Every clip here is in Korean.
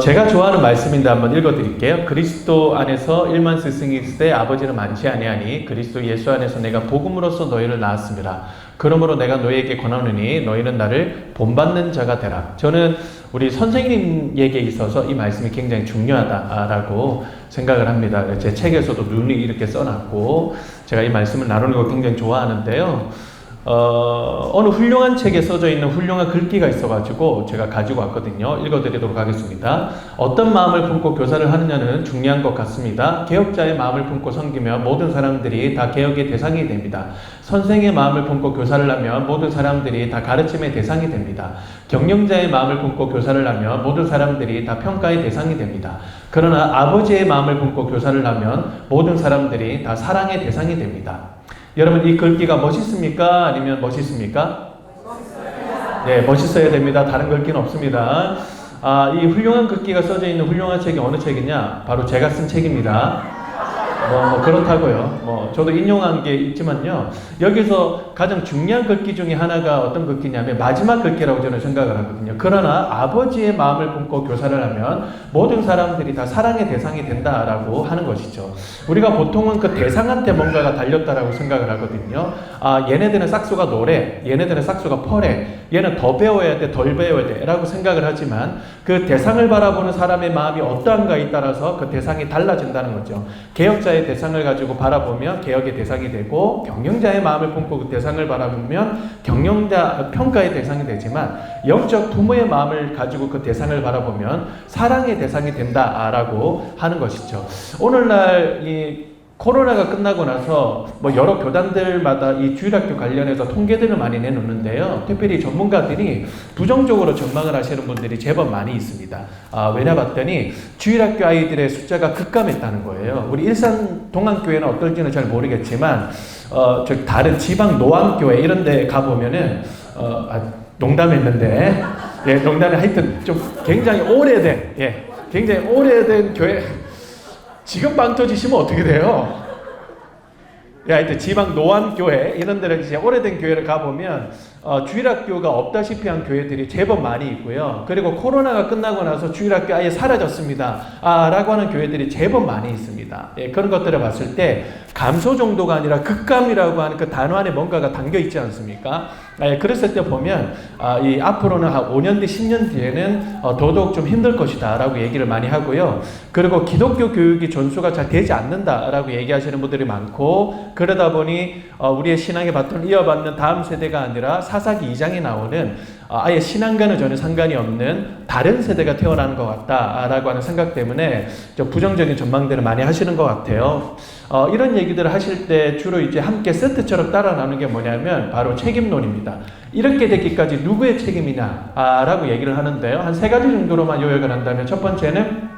제가 좋아하는 말씀인데 한번 읽어드릴게요. 그리스도 안에서 일만 스승이 있으되 아버지는 많지 아니하니 그리스도 예수 안에서 내가 복음으로써 너희를 낳았습니다. 그러므로 내가 너희에게 권하노니 너희는 나를 본받는 자가 되라. 저는 우리 선생님에게 있어서 이 말씀이 굉장히 중요하다라고 생각을 합니다. 제 책에서도 눈이 이렇게 써놨고 제가 이 말씀을 나누는 거 굉장히 좋아하는데요. 어느 훌륭한 책에 써져 있는 훌륭한 글귀가 있어가지고 제가 가지고 왔거든요. 읽어드리도록 하겠습니다. 어떤 마음을 품고 교사를 하느냐는 중요한 것 같습니다. 개혁자의 마음을 품고 섬기면 모든 사람들이 다 개혁의 대상이 됩니다. 선생의 마음을 품고 교사를 하면 모든 사람들이 다 가르침의 대상이 됩니다. 경영자의 마음을 품고 교사를 하면 모든 사람들이 다 평가의 대상이 됩니다. 그러나 아버지의 마음을 품고 교사를 하면 모든 사람들이 다 사랑의 대상이 됩니다. 여러분 이 글귀가 멋있습니까? 아니면 멋있습니까? 네, 멋있어야 됩니다. 다른 글귀는 없습니다. 이 훌륭한 글귀가 써져 있는 훌륭한 책이 어느 책이냐? 바로 제가 쓴 책입니다. 그렇다고요. 저도 인용한 게 있지만요. 여기서 가장 중요한 글귀 중에 하나가 어떤 글귀냐면 마지막 글귀라고 저는 생각을 하거든요. 그러나 아버지의 마음을 품고 교사를 하면 모든 사람들이 다 사랑의 대상이 된다라고 하는 것이죠. 우리가 보통은 그 대상한테 뭔가가 달렸다라고 생각을 하거든요. 얘네들은 싹수가 노래, 얘네들은 싹수가 펄해, 얘는 더 배워야 돼, 덜 배워야 돼 라고 생각을 하지만 그 대상을 바라보는 사람의 마음이 어떠한가에 따라서 그 대상이 달라진다는 거죠. 개혁자의 대상을 가지고 바라보면 개혁의 대상이 되고 경영자의 마음을 품고 그 대상을 바라보면 경영자 평가의 대상이 되지만 영적 부모의 마음을 가지고 그 대상을 바라보면 사랑의 대상이 된다라고 하는 것이죠. 오늘날 이 코로나가 끝나고 나서 여러 교단들마다 이 주일학교 관련해서 통계들을 많이 내놓는데요. 특별히 전문가들이 부정적으로 전망을 하시는 분들이 제법 많이 있습니다. 왜냐 봤더니 주일학교 아이들의 숫자가 급감했다는 거예요. 우리 일산 동안교회는 어떨지는 잘 모르겠지만 다른 지방 노암교회 이런 데 가보면은 농담했는데 농담이 하여튼 좀 굉장히 오래된 교회 지금 빵 터지시면 어떻게 돼요? 하여튼 지방 노안교회 이런 데는 이제 오래된 교회를 가보면 주일학교가 없다시피 한 교회들이 제법 많이 있고요. 그리고 코로나가 끝나고 나서 주일학교 아예 사라졌습니다. 라고 하는 교회들이 제법 많이 있습니다. 그런 것들을 봤을 때 감소 정도가 아니라 극감이라고 하는 그 단어 안에 뭔가가 담겨 있지 않습니까? 그랬을 때 보면 이 앞으로는 한 5년 뒤, 10년 뒤에는 더더욱 좀 힘들 것이다 라고 얘기를 많이 하고요. 그리고 기독교 교육이 전수가 잘 되지 않는다 라고 얘기하시는 분들이 많고 그러다 보니 우리의 신앙의 바통을 이어받는 다음 세대가 아니라 사사기 2장에 나오는 아예 신앙과는 전혀 상관이 없는 다른 세대가 태어나는 것 같다라고 하는 생각 때문에 좀 부정적인 전망들을 많이 하시는 것 같아요. 이런 얘기들을 하실 때 주로 이제 함께 세트처럼 따라 나오는 게 뭐냐면 바로 책임론입니다. 이렇게 되기까지 누구의 책임이냐 라고 얘기를 하는데요. 한 3가지 정도로만 요약을 한다면 첫 번째는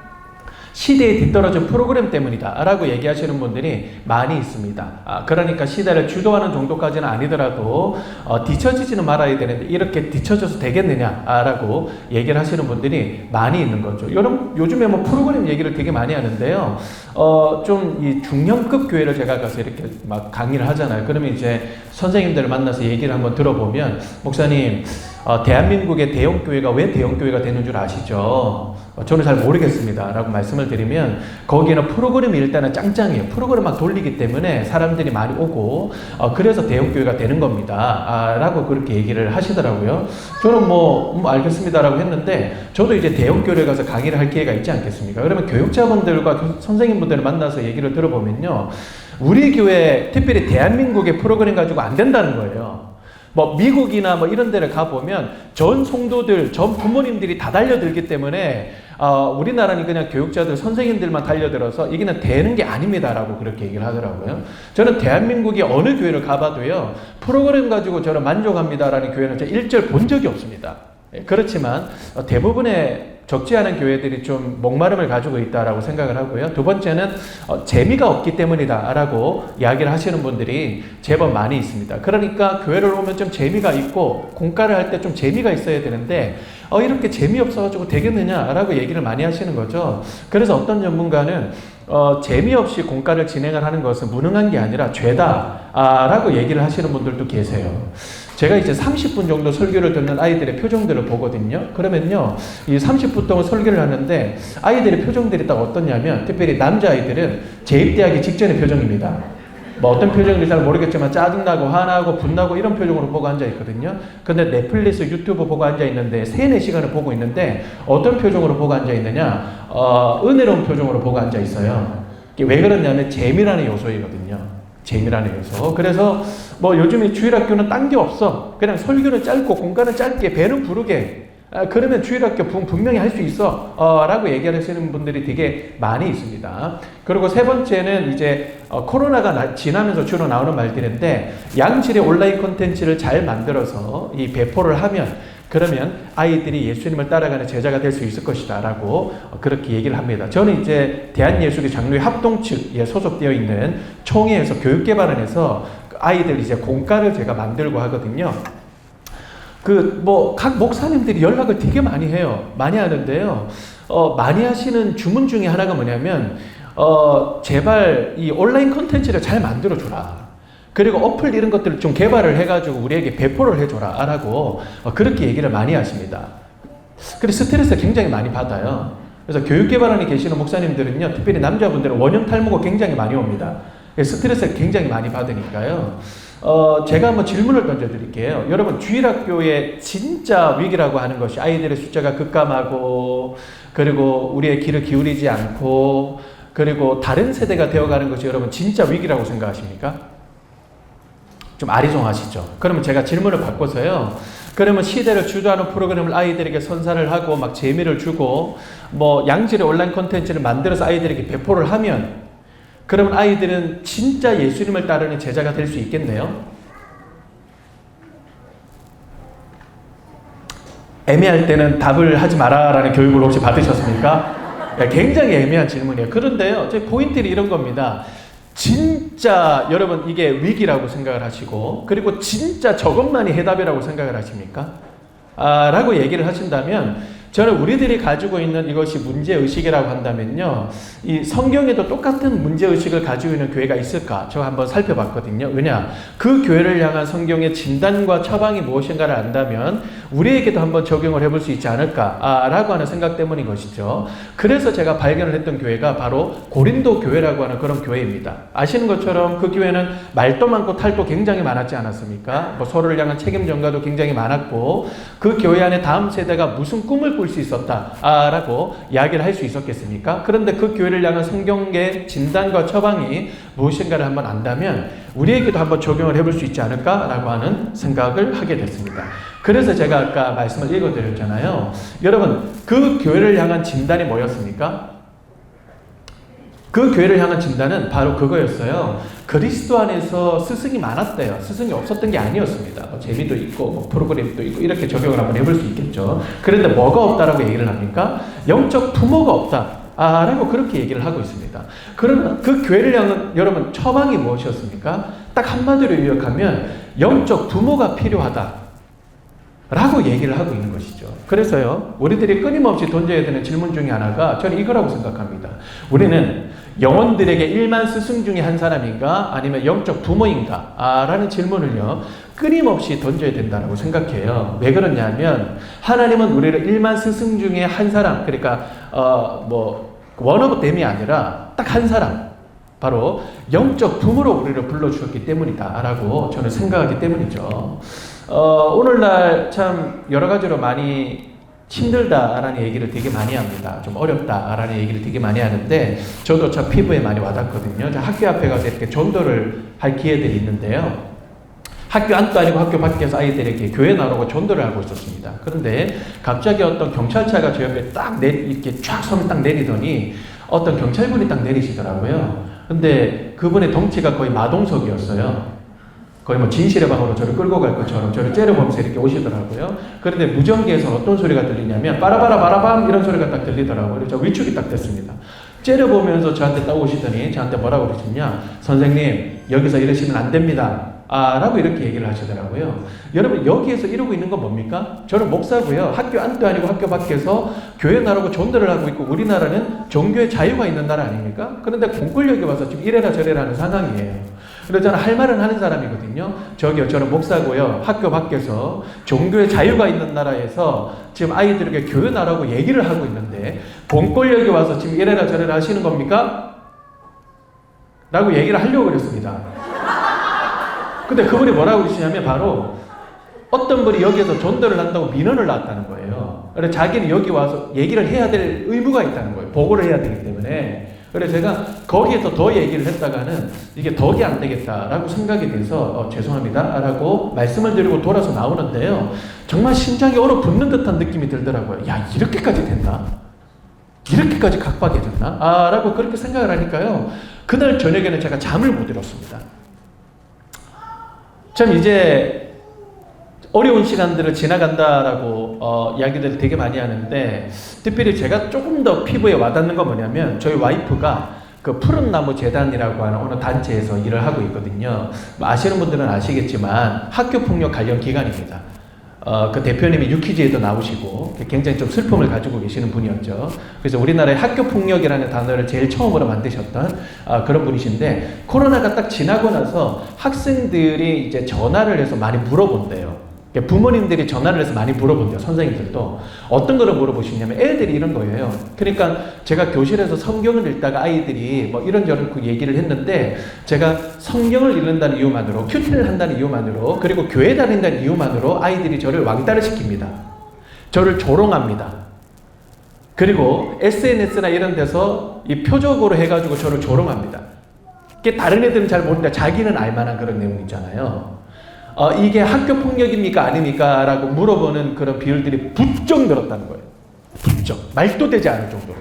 시대에 뒤떨어진 프로그램 때문이다 라고 얘기하시는 분들이 많이 있습니다. 그러니까 시대를 주도하는 정도까지는 아니더라도 뒤처지지는 말아야 되는데 이렇게 뒤처져서 되겠느냐 라고 얘기를 하시는 분들이 많이 있는 거죠. 여러분 요즘에 프로그램 얘기를 되게 많이 하는데요. 좀 이 중형급 교회를 제가 가서 이렇게 막 강의를 하잖아요. 그러면 이제 선생님들을 만나서 얘기를 한번 들어보면 목사님 대한민국의 대형교회가 왜 대형교회가 되는 줄 아시죠? 저는 잘 모르겠습니다 라고 말씀을 드리면 거기에는 프로그램이 일단은 짱짱해요. 프로그램 막 돌리기 때문에 사람들이 많이 오고 그래서 대형교회가 되는 겁니다 라고 그렇게 얘기를 하시더라고요. 저는 알겠습니다 라고 했는데 저도 이제 대형교회에 가서 강의를 할 기회가 있지 않겠습니까? 그러면 교육자분들과 선생님분들을 만나서 얘기를 들어보면요, 우리 교회 특별히 대한민국의 프로그램 가지고 안 된다는 거예요. 미국이나 이런 데를 가보면 전 성도들, 전 부모님들이 다 달려들기 때문에 우리나라는 그냥 교육자들, 선생님들만 달려들어서 이게는 되는 게 아닙니다라고 그렇게 얘기를 하더라고요. 저는 대한민국의 어느 교회를 가봐도요, 프로그램 가지고 저는 만족합니다라는 교회는 제가 일절 본 적이 없습니다. 그렇지만 대부분의 적지 않은 교회들이 좀 목마름을 가지고 있다라고 생각을 하고요. 두 번째는 재미가 없기 때문이다라고 이야기를 하시는 분들이 제법 많이 있습니다. 그러니까 교회를 오면 좀 재미가 있고 공과를 할 때 좀 재미가 있어야 되는데 이렇게 재미없어가지고 되겠느냐라고 얘기를 많이 하시는 거죠. 그래서 어떤 전문가는 재미없이 공과를 진행을 하는 것은 무능한 게 아니라 죄다라고 얘기를 하시는 분들도 계세요. 제가 이제 30분 정도 설교를 듣는 아이들의 표정들을 보거든요. 그러면요, 이 30분 동안 설교를 하는데 아이들의 표정들이 딱 어떻냐면, 특별히 남자아이들은 재입대하기 직전의 표정입니다. 뭐 어떤 표정인지 잘 모르겠지만 짜증나고 화나고 분나고 이런 표정으로 보고 앉아있거든요. 근데 넷플릭스 유튜브 보고 앉아있는데 3-4시간을 보고 있는데 어떤 표정으로 보고 앉아있느냐, 은혜로운 표정으로 보고 앉아있어요. 이게 왜 그러냐면 재미라는 요소이거든요. 재미라는 요소. 그래서 뭐 요즘에 주일학교는 딴 게 없어. 그냥 설교는 짧고 공간은 짧게 배는 부르게, 그러면 주일학교 분명히 할 수 있어 라고 얘기하시는 분들이 되게 많이 있습니다. 그리고 세 번째는 이제 코로나가 지나면서 주로 나오는 말들인데, 양질의 온라인 콘텐츠를 잘 만들어서 이 배포를 하면, 그러면 아이들이 예수님을 따라가는 제자가 될 수 있을 것이다 라고 그렇게 얘기를 합니다. 저는 이제 대한예수교 장로회 합동 측에 소속되어 있는 총회에서 교육개발원에서 아이들 이제 공과를 제가 만들고 하거든요. 각 목사님들이 연락을 되게 많이 해요. 많이 하는데요. 많이 하시는 주문 중에 하나가 뭐냐면, 제발 이 온라인 콘텐츠를 잘 만들어주라. 그리고 어플 이런 것들을 좀 개발을 해가지고 우리에게 배포를 해줘라 라고 그렇게 얘기를 많이 하십니다. 그래서 스트레스를 굉장히 많이 받아요. 그래서 교육개발원에 계시는 목사님들은요, 특별히 남자분들은 원형 탈모가 굉장히 많이 옵니다. 스트레스를 굉장히 많이 받으니까요. 제가 한번 질문을 던져드릴게요. 여러분, 주일학교의 진짜 위기라고 하는 것이 아이들의 숫자가 급감하고, 그리고 우리의 귀를 기울이지 않고, 그리고 다른 세대가 되어가는 것이 여러분 진짜 위기라고 생각하십니까? 좀 아리송하시죠? 그러면 제가 질문을 바꿔서요. 그러면 시대를 주도하는 프로그램을 아이들에게 선사를 하고 막 재미를 주고 뭐 양질의 온라인 콘텐츠를 만들어서 아이들에게 배포를 하면, 그러면 아이들은 진짜 예수님을 따르는 제자가 될 수 있겠네요? 애매할 때는 답을 하지 마라라는 교육을 혹시 받으셨습니까? 굉장히 애매한 질문이에요. 그런데요, 제 포인트는 이런 겁니다. 진짜 여러분 이게 위기라고 생각을 하시고, 그리고 진짜 저것만이 해답이라고 생각을 하십니까? 라고 얘기를 하신다면, 저는 우리들이 가지고 있는 이것이 문제의식이라고 한다면요, 이 성경에도 똑같은 문제의식을 가지고 있는 교회가 있을까? 제가 한번 살펴봤거든요. 왜냐? 그 교회를 향한 성경의 진단과 처방이 무엇인가를 안다면 우리에게도 한번 적용을 해볼 수 있지 않을까? 라고 하는 생각 때문인 것이죠. 그래서 제가 발견을 했던 교회가 바로 고린도 교회라고 하는 그런 교회입니다. 아시는 것처럼 그 교회는 말도 많고 탈도 굉장히 많았지 않았습니까? 뭐 서로를 향한 책임 전가도 굉장히 많았고, 그 교회 안에 다음 세대가 무슨 꿈을 꿀 수 있었다 라고 이야기를 할 수 있었겠습니까? 그런데 그 교회를 향한 성경의 진단과 처방이 무엇인가를 한번 안다면 우리에게도 한번 적용을 해볼 수 있지 않을까라고 하는 생각을 하게 됐습니다. 그래서 제가 아까 말씀을 읽어드렸잖아요. 여러분, 그 교회를 향한 진단이 뭐였습니까? 그 교회를 향한 진단은 바로 그거였어요. 그리스도 안에서 스승이 많았대요. 스승이 없었던 게 아니었습니다. 재미도 있고 프로그램도 있고 이렇게 적용을 한번 해볼 수 있겠죠. 그런데 뭐가 없다라고 얘기를 합니까? 영적 부모가 없다 라고 그렇게 얘기를 하고 있습니다. 그러나 그 교회를 향한 여러분 처방이 무엇이었습니까? 딱 한마디로 요약하면 영적 부모가 필요하다 라고 얘기를 하고 있는 것이죠. 그래서요, 우리들이 끊임없이 던져야 되는 질문 중에 하나가 저는 이거라고 생각합니다. 우리는 영혼들에게 1만 스승 중에 한 사람인가 아니면 영적 부모인가 라는 질문을요, 끊임없이 던져야 된다고 생각해요. 왜 그러냐면 하나님은 우리를 1만 스승 중에 한 사람, 그러니까 원 오브 댐이 아니라 딱 한 사람, 바로 영적 부모로 우리를 불러주셨기 때문이다 라고 저는 생각하기 때문이죠. 오늘날 참 여러 가지로 많이 힘들다라는 얘기를 되게 많이 합니다. 좀 어렵다라는 얘기를 되게 많이 하는데, 저도 참 피부에 많이 와닿거든요. 학교 앞에 가서 이렇게 전도를 할 기회들이 있는데요. 학교 안도 아니고 학교 밖에서 아이들에게 교회 나오고 전도를 하고 있었습니다. 그런데 갑자기 어떤 경찰차가 저 옆에 이렇게 쫙 손을 딱 내리더니 어떤 경찰분이 딱 내리시더라고요. 근데 그분의 덩치가 거의 마동석이었어요. 거의 진실의 방으로 저를 끌고 갈 것처럼 저를 째려보면서 이렇게 오시더라고요. 그런데 무전기에서 어떤 소리가 들리냐면 빠라바라 바라밤 이런 소리가 딱 들리더라고요. 그래서 위축이 딱 됐습니다. 째려보면서 저한테 딱 오시더니 저한테 뭐라고 그러셨냐? 선생님, 여기서 이러시면 안 됩니다. 라고 이렇게 얘기를 하시더라고요. 여러분, 여기에서 이러고 있는 건 뭡니까? 저는 목사고요. 학교 안도 아니고 학교 밖에서 교회 나라고 전도를 하고 있고, 우리나라는 종교의 자유가 있는 나라 아닙니까? 그런데 공권력이 와서 지금 이래라 저래라 하는 상황이에요. 그래서 저는 할 말은 하는 사람이거든요. 저기요, 저는 목사고요. 학교 밖에서 종교의 자유가 있는 나라에서 지금 아이들에게 교연하라고 얘기를 하고 있는데 공권력이 와서 지금 이래라 저래라 하시는 겁니까? 라고 얘기를 하려고 그랬습니다. 근데 그분이 뭐라고 그러시냐면 바로 어떤 분이 여기에서 전도를 한다고 민원을 놨다는 거예요. 그래서 자기는 여기 와서 얘기를 해야 될 의무가 있다는 거예요. 보고를 해야 되기 때문에. 그래서 제가 거기에서 더 얘기를 했다가는 이게 덕이 안 되겠다라고 생각이 돼서 죄송합니다 라고 말씀을 드리고 돌아서 나오는데요. 정말 심장이 얼어붙는 듯한 느낌이 들더라고요. 야, 이렇게까지 됐나? 이렇게까지 각박해졌나? 라고 그렇게 생각을 하니까요. 그날 저녁에는 제가 잠을 못 이뤘습니다. 참 이제 어려운 시간들을 지나간다라고 이야기들을 되게 많이 하는데 특별히 제가 조금 더 피부에 와닿는 건 뭐냐면 저희 와이프가 그 푸른 나무 재단이라고 하는 어느 단체에서 일을 하고 있거든요. 아시는 분들은 아시겠지만 학교 폭력 관련 기관입니다. 그 대표님이 유퀴즈에도 나오시고 굉장히 좀 슬픔을 가지고 계시는 분이었죠. 그래서 우리나라의 학교 폭력이라는 단어를 제일 처음으로 만드셨던 그런 분이신데 코로나가 딱 지나고 나서 학생들이 이제 전화를 해서 많이 물어본대요. 부모님들이 전화를 해서 많이 물어본대요. 선생님들도. 어떤 거를 물어보시냐면 애들이 이런 거예요. 그러니까 제가 교실에서 성경을 읽다가 아이들이 뭐 이런저런 그 얘기를 했는데 제가 성경을 읽는다는 이유만으로 큐티를 한다는 이유만으로 그리고 교회 다닌다는 이유만으로 아이들이 저를 왕따를 시킵니다. 저를 조롱합니다. 그리고 SNS나 이런 데서 이 표적으로 해가지고 저를 조롱합니다. 이게 다른 애들은 잘 모르는데 자기는 알만한 그런 내용 있잖아요. 이게 학교 폭력입니까? 아닙니까? 라고 물어보는 그런 비율들이 부쩍 늘었다는 거예요. 부쩍. 말도 되지 않을 정도로.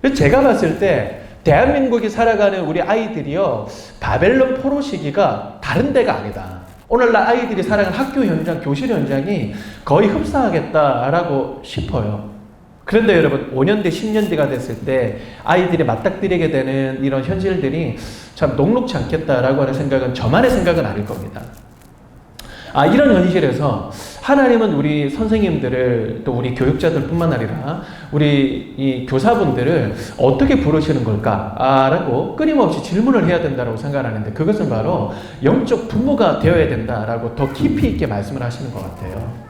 그래서 제가 봤을 때 대한민국이 살아가는 우리 아이들이요. 바벨론 포로 시기가 다른 데가 아니다. 오늘날 아이들이 살아가는 학교 현장, 교실 현장이 거의 흡사하겠다라고 싶어요. 그런데 여러분 5년 뒤, 10년 뒤가 됐을 때 아이들이 맞닥뜨리게 되는 이런 현실들이 참 녹록지 않겠다라고 하는 생각은 저만의 생각은 아닐 겁니다. 이런 현실에서 하나님은 우리 선생님들을 또 우리 교육자들 뿐만 아니라 우리 이 교사분들을 어떻게 부르시는 걸까라고 끊임없이 질문을 해야 된다고 생각하는데 그것은 바로 영적 부모가 되어야 된다라고 더 깊이 있게 말씀을 하시는 것 같아요.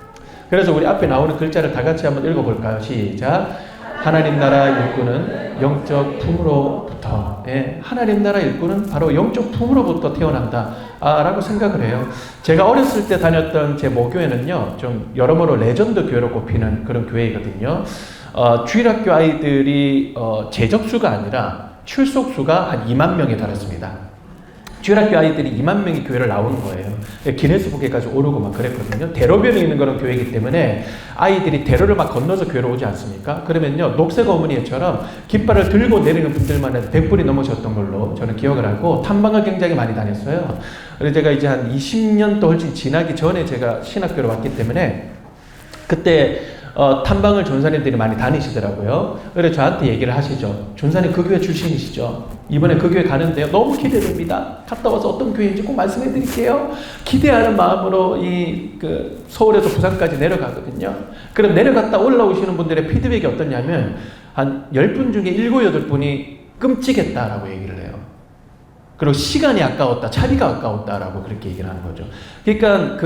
그래서 우리 앞에 나오는 글자를 다 같이 한번 읽어볼까요? 시작. 하나님 나라 일꾼은 영적 품으로부터. 하나님 나라 일꾼은 바로 영적 품으로부터 태어난다 라고 생각을 해요. 제가 어렸을 때 다녔던 제 모교회는요 좀 여러모로 레전드 교회로 꼽히는 그런 교회이거든요. 주일학교 아이들이 재접수가 아니라 출석수가 한 2만 명에 달했습니다. 주일학교 아이들이 2만 명이 교회를 나오는 거예요. 기네스북에까지 오르고 막 그랬거든요. 대로변에 있는 그런 교회이기 때문에 아이들이 대로를 막 건너서 교회로 오지 않습니까? 그러면요 녹색 어머니처럼 깃발을 들고 내리는 분들만 해도 100분이 넘으셨던 걸로 저는 기억을 하고 탐방을 굉장히 많이 다녔어요. 그래서 제가 이제 한 20년 또 훨씬 지나기 전에 제가 신학교로 왔기 때문에 그때 탐방을 전사님들이 많이 다니시더라고요. 그래서 저한테 얘기를 하시죠. 전사님 그 교회 출신이시죠? 이번에 그 교회 가는데요. 너무 기대됩니다. 갔다 와서 어떤 교회인지 꼭 말씀해 드릴게요. 기대하는 마음으로 서울에서 부산까지 내려가거든요. 그럼 내려갔다 올라오시는 분들의 피드백이 어떠냐면 한 10분 중에 7, 8분이 끔찍했다라고 얘기를 해요. 그리고 시간이 아까웠다, 차비가 아까웠다라고 그렇게 얘기를 하는 거죠. 그러니까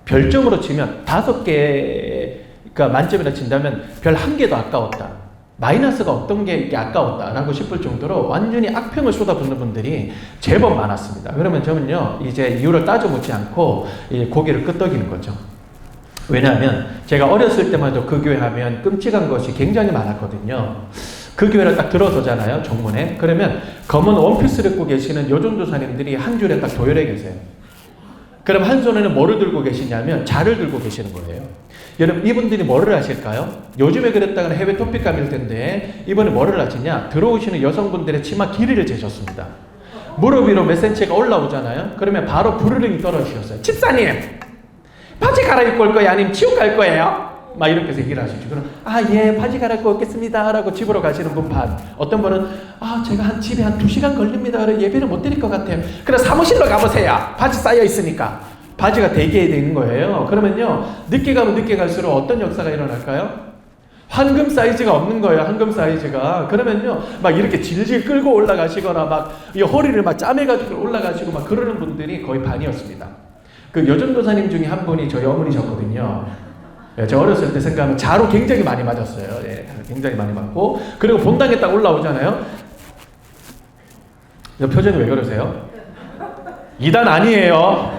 별점으로 치면 5개가 만점이라 친다면 별 1개도 아까웠다. 마이너스가 어떤 게 이렇게 아까웠다라고 싶을 정도로 완전히 악평을 쏟아붓는 분들이 제법 많았습니다. 그러면 저는요, 이제 이유를 따져 묻지 않고 고개를 끄덕이는 거죠. 왜냐하면 제가 어렸을 때만 해도 그 교회 하면 끔찍한 것이 굉장히 많았거든요. 그 교회를 딱 들어서잖아요, 정문에. 그러면 검은 원피스를 입고 계시는 여전도사님들이 한 줄에 딱 도열해 계세요. 그럼 한 손에는 뭐를 들고 계시냐면 자를 들고 계시는 거예요. 여러분 이분들이 뭐를 하실까요? 요즘에 그랬다가 해외 토픽감일 텐데 이번에 뭐를 하시냐? 들어오시는 여성분들의 치마 길이를 재셨습니다. 무릎 위로 몇 센치가 올라오잖아요. 그러면 바로 부르릉이 떨어지셨어요. 집사님 바지 갈아입고 올 거예요? 아니면 지옥 갈 거예요? 막 이렇게 해서 얘기를 하시죠. 그럼 예 바지 갈아입고 오겠습니다 라고 집으로 가시는 분 반. 어떤 분은 제가 집에 한 2시간 걸립니다. 예배를 못 드릴 것 같아요. 그럼 사무실로 가보세요. 바지 쌓여 있으니까. 바지가 대기해 있는 거예요. 그러면요 늦게 가면 늦게 갈수록 어떤 역사가 일어날까요? 황금 사이즈가 없는 거예요. 황금 사이즈가. 그러면요, 막 이렇게 질질 끌고 올라가시거나 막 이 허리를 막 짜매가지고 올라가시고 막 그러는 분들이 거의 반이었습니다. 그 여전도사님 중에 한 분이 저희 어머니셨거든요. 예, 저 어렸을 때 생각하면 자로 굉장히 많이 맞았어요. 예, 굉장히 많이 맞고. 그리고 본당에 딱 올라오잖아요. 표정이 왜 그러세요? 이단 아니에요.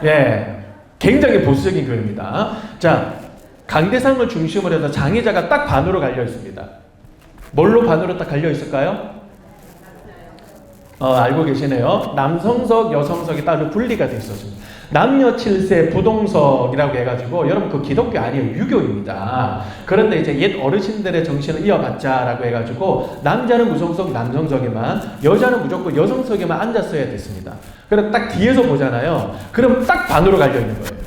예, 굉장히 보수적인 교회입니다. 자, 강대상을 중심으로 해서 장의자가 딱 반으로 갈려 있습니다. 뭘로 반으로 딱 갈려 있을까요? 알고 계시네요. 남성석, 여성석이 따로 분리가 되어 있었습니다. 남녀 7세 부동석이라고 해가지고 여러분 그 기독교 아니에요. 유교입니다. 그런데 이제 옛 어르신들의 정신을 이어받자라고 해가지고 남자는 무성석 남성석에만, 여자는 무조건 여성석에만 앉았어야 됐습니다. 그럼 딱 뒤에서 보잖아요. 그럼 딱 반으로 갈려 있는 거예요.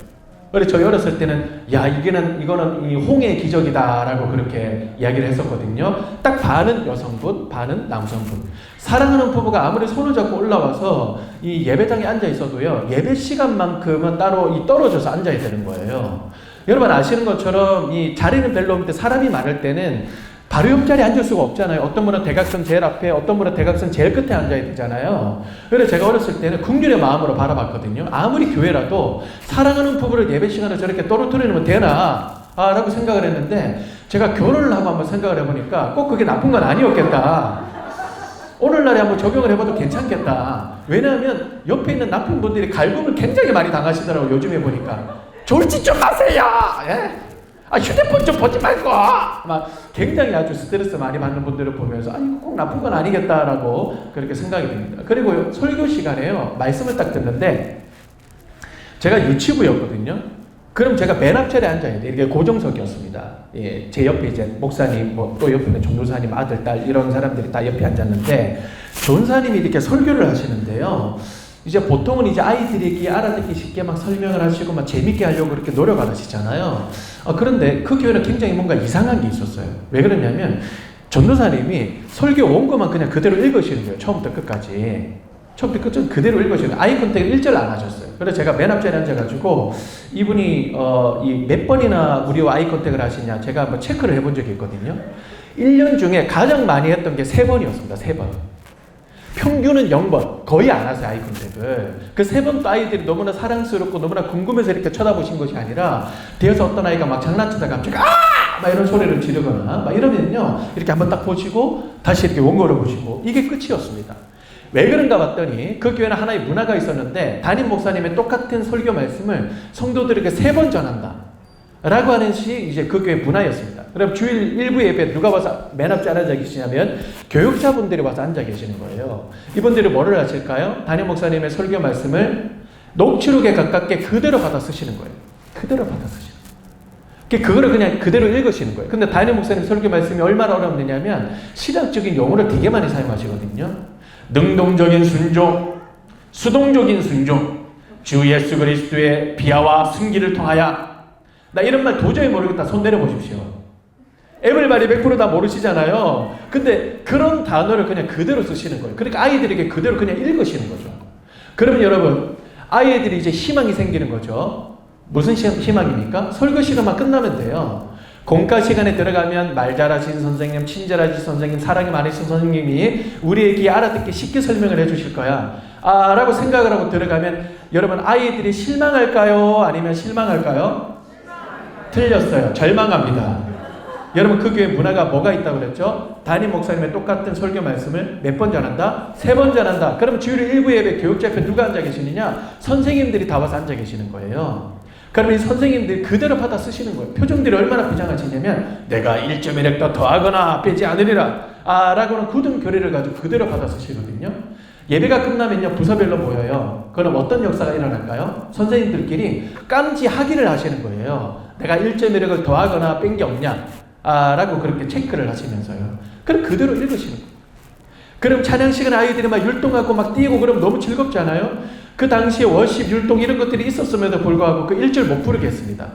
그래서 저희 어렸을 때는 야 이거는 이 홍해의 기적이다라고 그렇게 이야기를 했었거든요. 딱 반은 여성분, 반은 남성분. 사랑하는 부부가 아무리 손을 잡고 올라와서 이 예배당에 앉아 있어도요, 예배 시간만큼은 따로 떨어져서 앉아야 되는 거예요. 여러분 아시는 것처럼 이 자리는 별로 없는데 사람이 많을 때는 바로 옆자리에 앉을 수가 없잖아요. 어떤 분은 대각선 제일 앞에, 어떤 분은 대각선 제일 끝에 앉아야 되잖아요. 그래서 제가 어렸을 때는 긍휼의 마음으로 바라봤거든요. 아무리 교회라도 사랑하는 부부를 예배 시간에 저렇게 떨어뜨리면 되나? 라고 생각을 했는데, 제가 결혼을 하고 한번 생각을 해보니까 꼭 그게 나쁜 건 아니었겠다. 오늘날에 한번 적용을 해봐도 괜찮겠다. 왜냐하면 옆에 있는 남편분들이 갈굼을 굉장히 많이 당하시더라고요. 요즘에 보니까. 졸지 좀 마세요! 예? 휴대폰 좀 보지 말고! 막 굉장히 아주 스트레스 많이 받는 분들을 보면서 이거 꼭 나쁜 건 아니겠다라고 그렇게 생각이 듭니다. 그리고 설교 시간에요, 말씀을 딱 듣는데, 제가 유치부였거든요. 그럼 제가 맨 앞자리에 앉아야 돼요. 이게 고정석이었습니다. 예, 제 옆에 이제 목사님, 또 옆에는 전도사님 아들, 딸 이런 사람들이 다 옆에 앉았는데, 전사님이 이렇게 설교를 하시는데요. 이제 보통은 이제 아이들이 알아듣기 쉽게 막 설명을 하시고 막 재밌게 하려고 그렇게 노력을 하시잖아요. 그런데 그 교회는 굉장히 뭔가 이상한 게 있었어요. 왜 그러냐면 전도사님이 설교 원고만 그냥 그대로 읽으시는 거예요. 처음부터 끝까지. 처음부터 끝까지 그대로 읽으시는 거예요. 아이 컨택을 1절 안 하셨어요. 그래서 제가 맨 앞자리에 앉아가지고 이분이 몇 번이나 우리와 아이 컨택을 하시냐 제가 한번 체크를 해본 적이 있거든요. 1년 중에 가장 많이 했던 게 3번이었습니다. 3번. 평균은 0번. 거의 안 하세요, 아이 컨택을. 그 3번도 아이들이 너무나 사랑스럽고 너무나 궁금해서 이렇게 쳐다보신 것이 아니라, 뒤에서 어떤 아이가 막 장난치다가 갑자기 막 이런 소리를 지르거나 막 이러면요, 이렇게 한번 딱 보시고 다시 이렇게 원고를 보시고, 이게 끝이었습니다. 왜 그런가 봤더니 그 교회는 하나의 문화가 있었는데, 담임 목사님의 똑같은 설교 말씀을 성도들에게 3번 전한다 라고 하는 것이 이제 그 교회 문화였습니다. 그럼 주일 일부 예배 누가 와서 맨 앞에 앉아 계시냐면 교육자분들이 와서 앉아 계시는 거예요. 이분들이 뭐를 하실까요? 담임 목사님의 설교 말씀을 녹취록에 가깝게 그대로 받아 쓰시는 거예요. 그대로 받아 쓰시는 거예요. 그거를 그냥 그대로 읽으시는 거예요. 근데 담임 목사님 설교 말씀이 얼마나 어렵느냐면 신학적인 용어를 되게 많이 사용하시거든요. 능동적인 순종, 수동적인 순종, 주 예수 그리스도의 비하와 승기를 통하여, 나 이런 말 도저히 모르겠다. 손 내려보십시오. 에블바리 100% 다 모르시잖아요. 근데 그런 단어를 그냥 그대로 쓰시는 거예요. 그러니까 아이들에게 그대로 그냥 읽으시는 거죠. 그러면 여러분, 아이들이 이제 희망이 생기는 거죠. 무슨 희망입니까? 설교 시간만 끝나면 돼요. 공과 시간에 들어가면 말 잘하신 선생님, 친절하신 선생님, 사랑이 많으신 선생님이 우리에게 알아듣기 쉽게 설명을 해주실 거야. 라고 생각을 하고 들어가면 여러분, 아이들이 실망할까요? 아니면 실망할까요? 틀렸어요. 절망합니다. 여러분, 그 교회 문화가 뭐가 있다고 그랬죠? 담임 목사님의 똑같은 설교 말씀을 몇 번 전한다? 3번 전한다. 그럼 주일 일부 예배 교육자 옆에 누가 앉아 계시느냐? 선생님들이 다 와서 앉아 계시는 거예요. 그러면 이 선생님들이 그대로 받아 쓰시는 거예요. 표정들이 얼마나 비장하시냐면 내가 1.1획도 더하거나 빼지 않으리라 라고는 굳은 교리를 가지고 그대로 받아 쓰시거든요. 예배가 끝나면요, 부서별로 모여요. 그럼 어떤 역사가 일어날까요? 선생님들끼리 깜지하기를 하시는 거예요. 내가 1.1획을 더하거나 뺀 게 없냐? 라고 그렇게 체크를 하시면서요. 그럼 그대로 읽으시는 거예요. 그럼 찬양 시간에 아이들이 막 율동하고 막 뛰고 그러면 너무 즐겁잖아요. 그 당시에 워십, 율동 이런 것들이 있었음에도 불구하고 그 1절 못 부르겠습니다.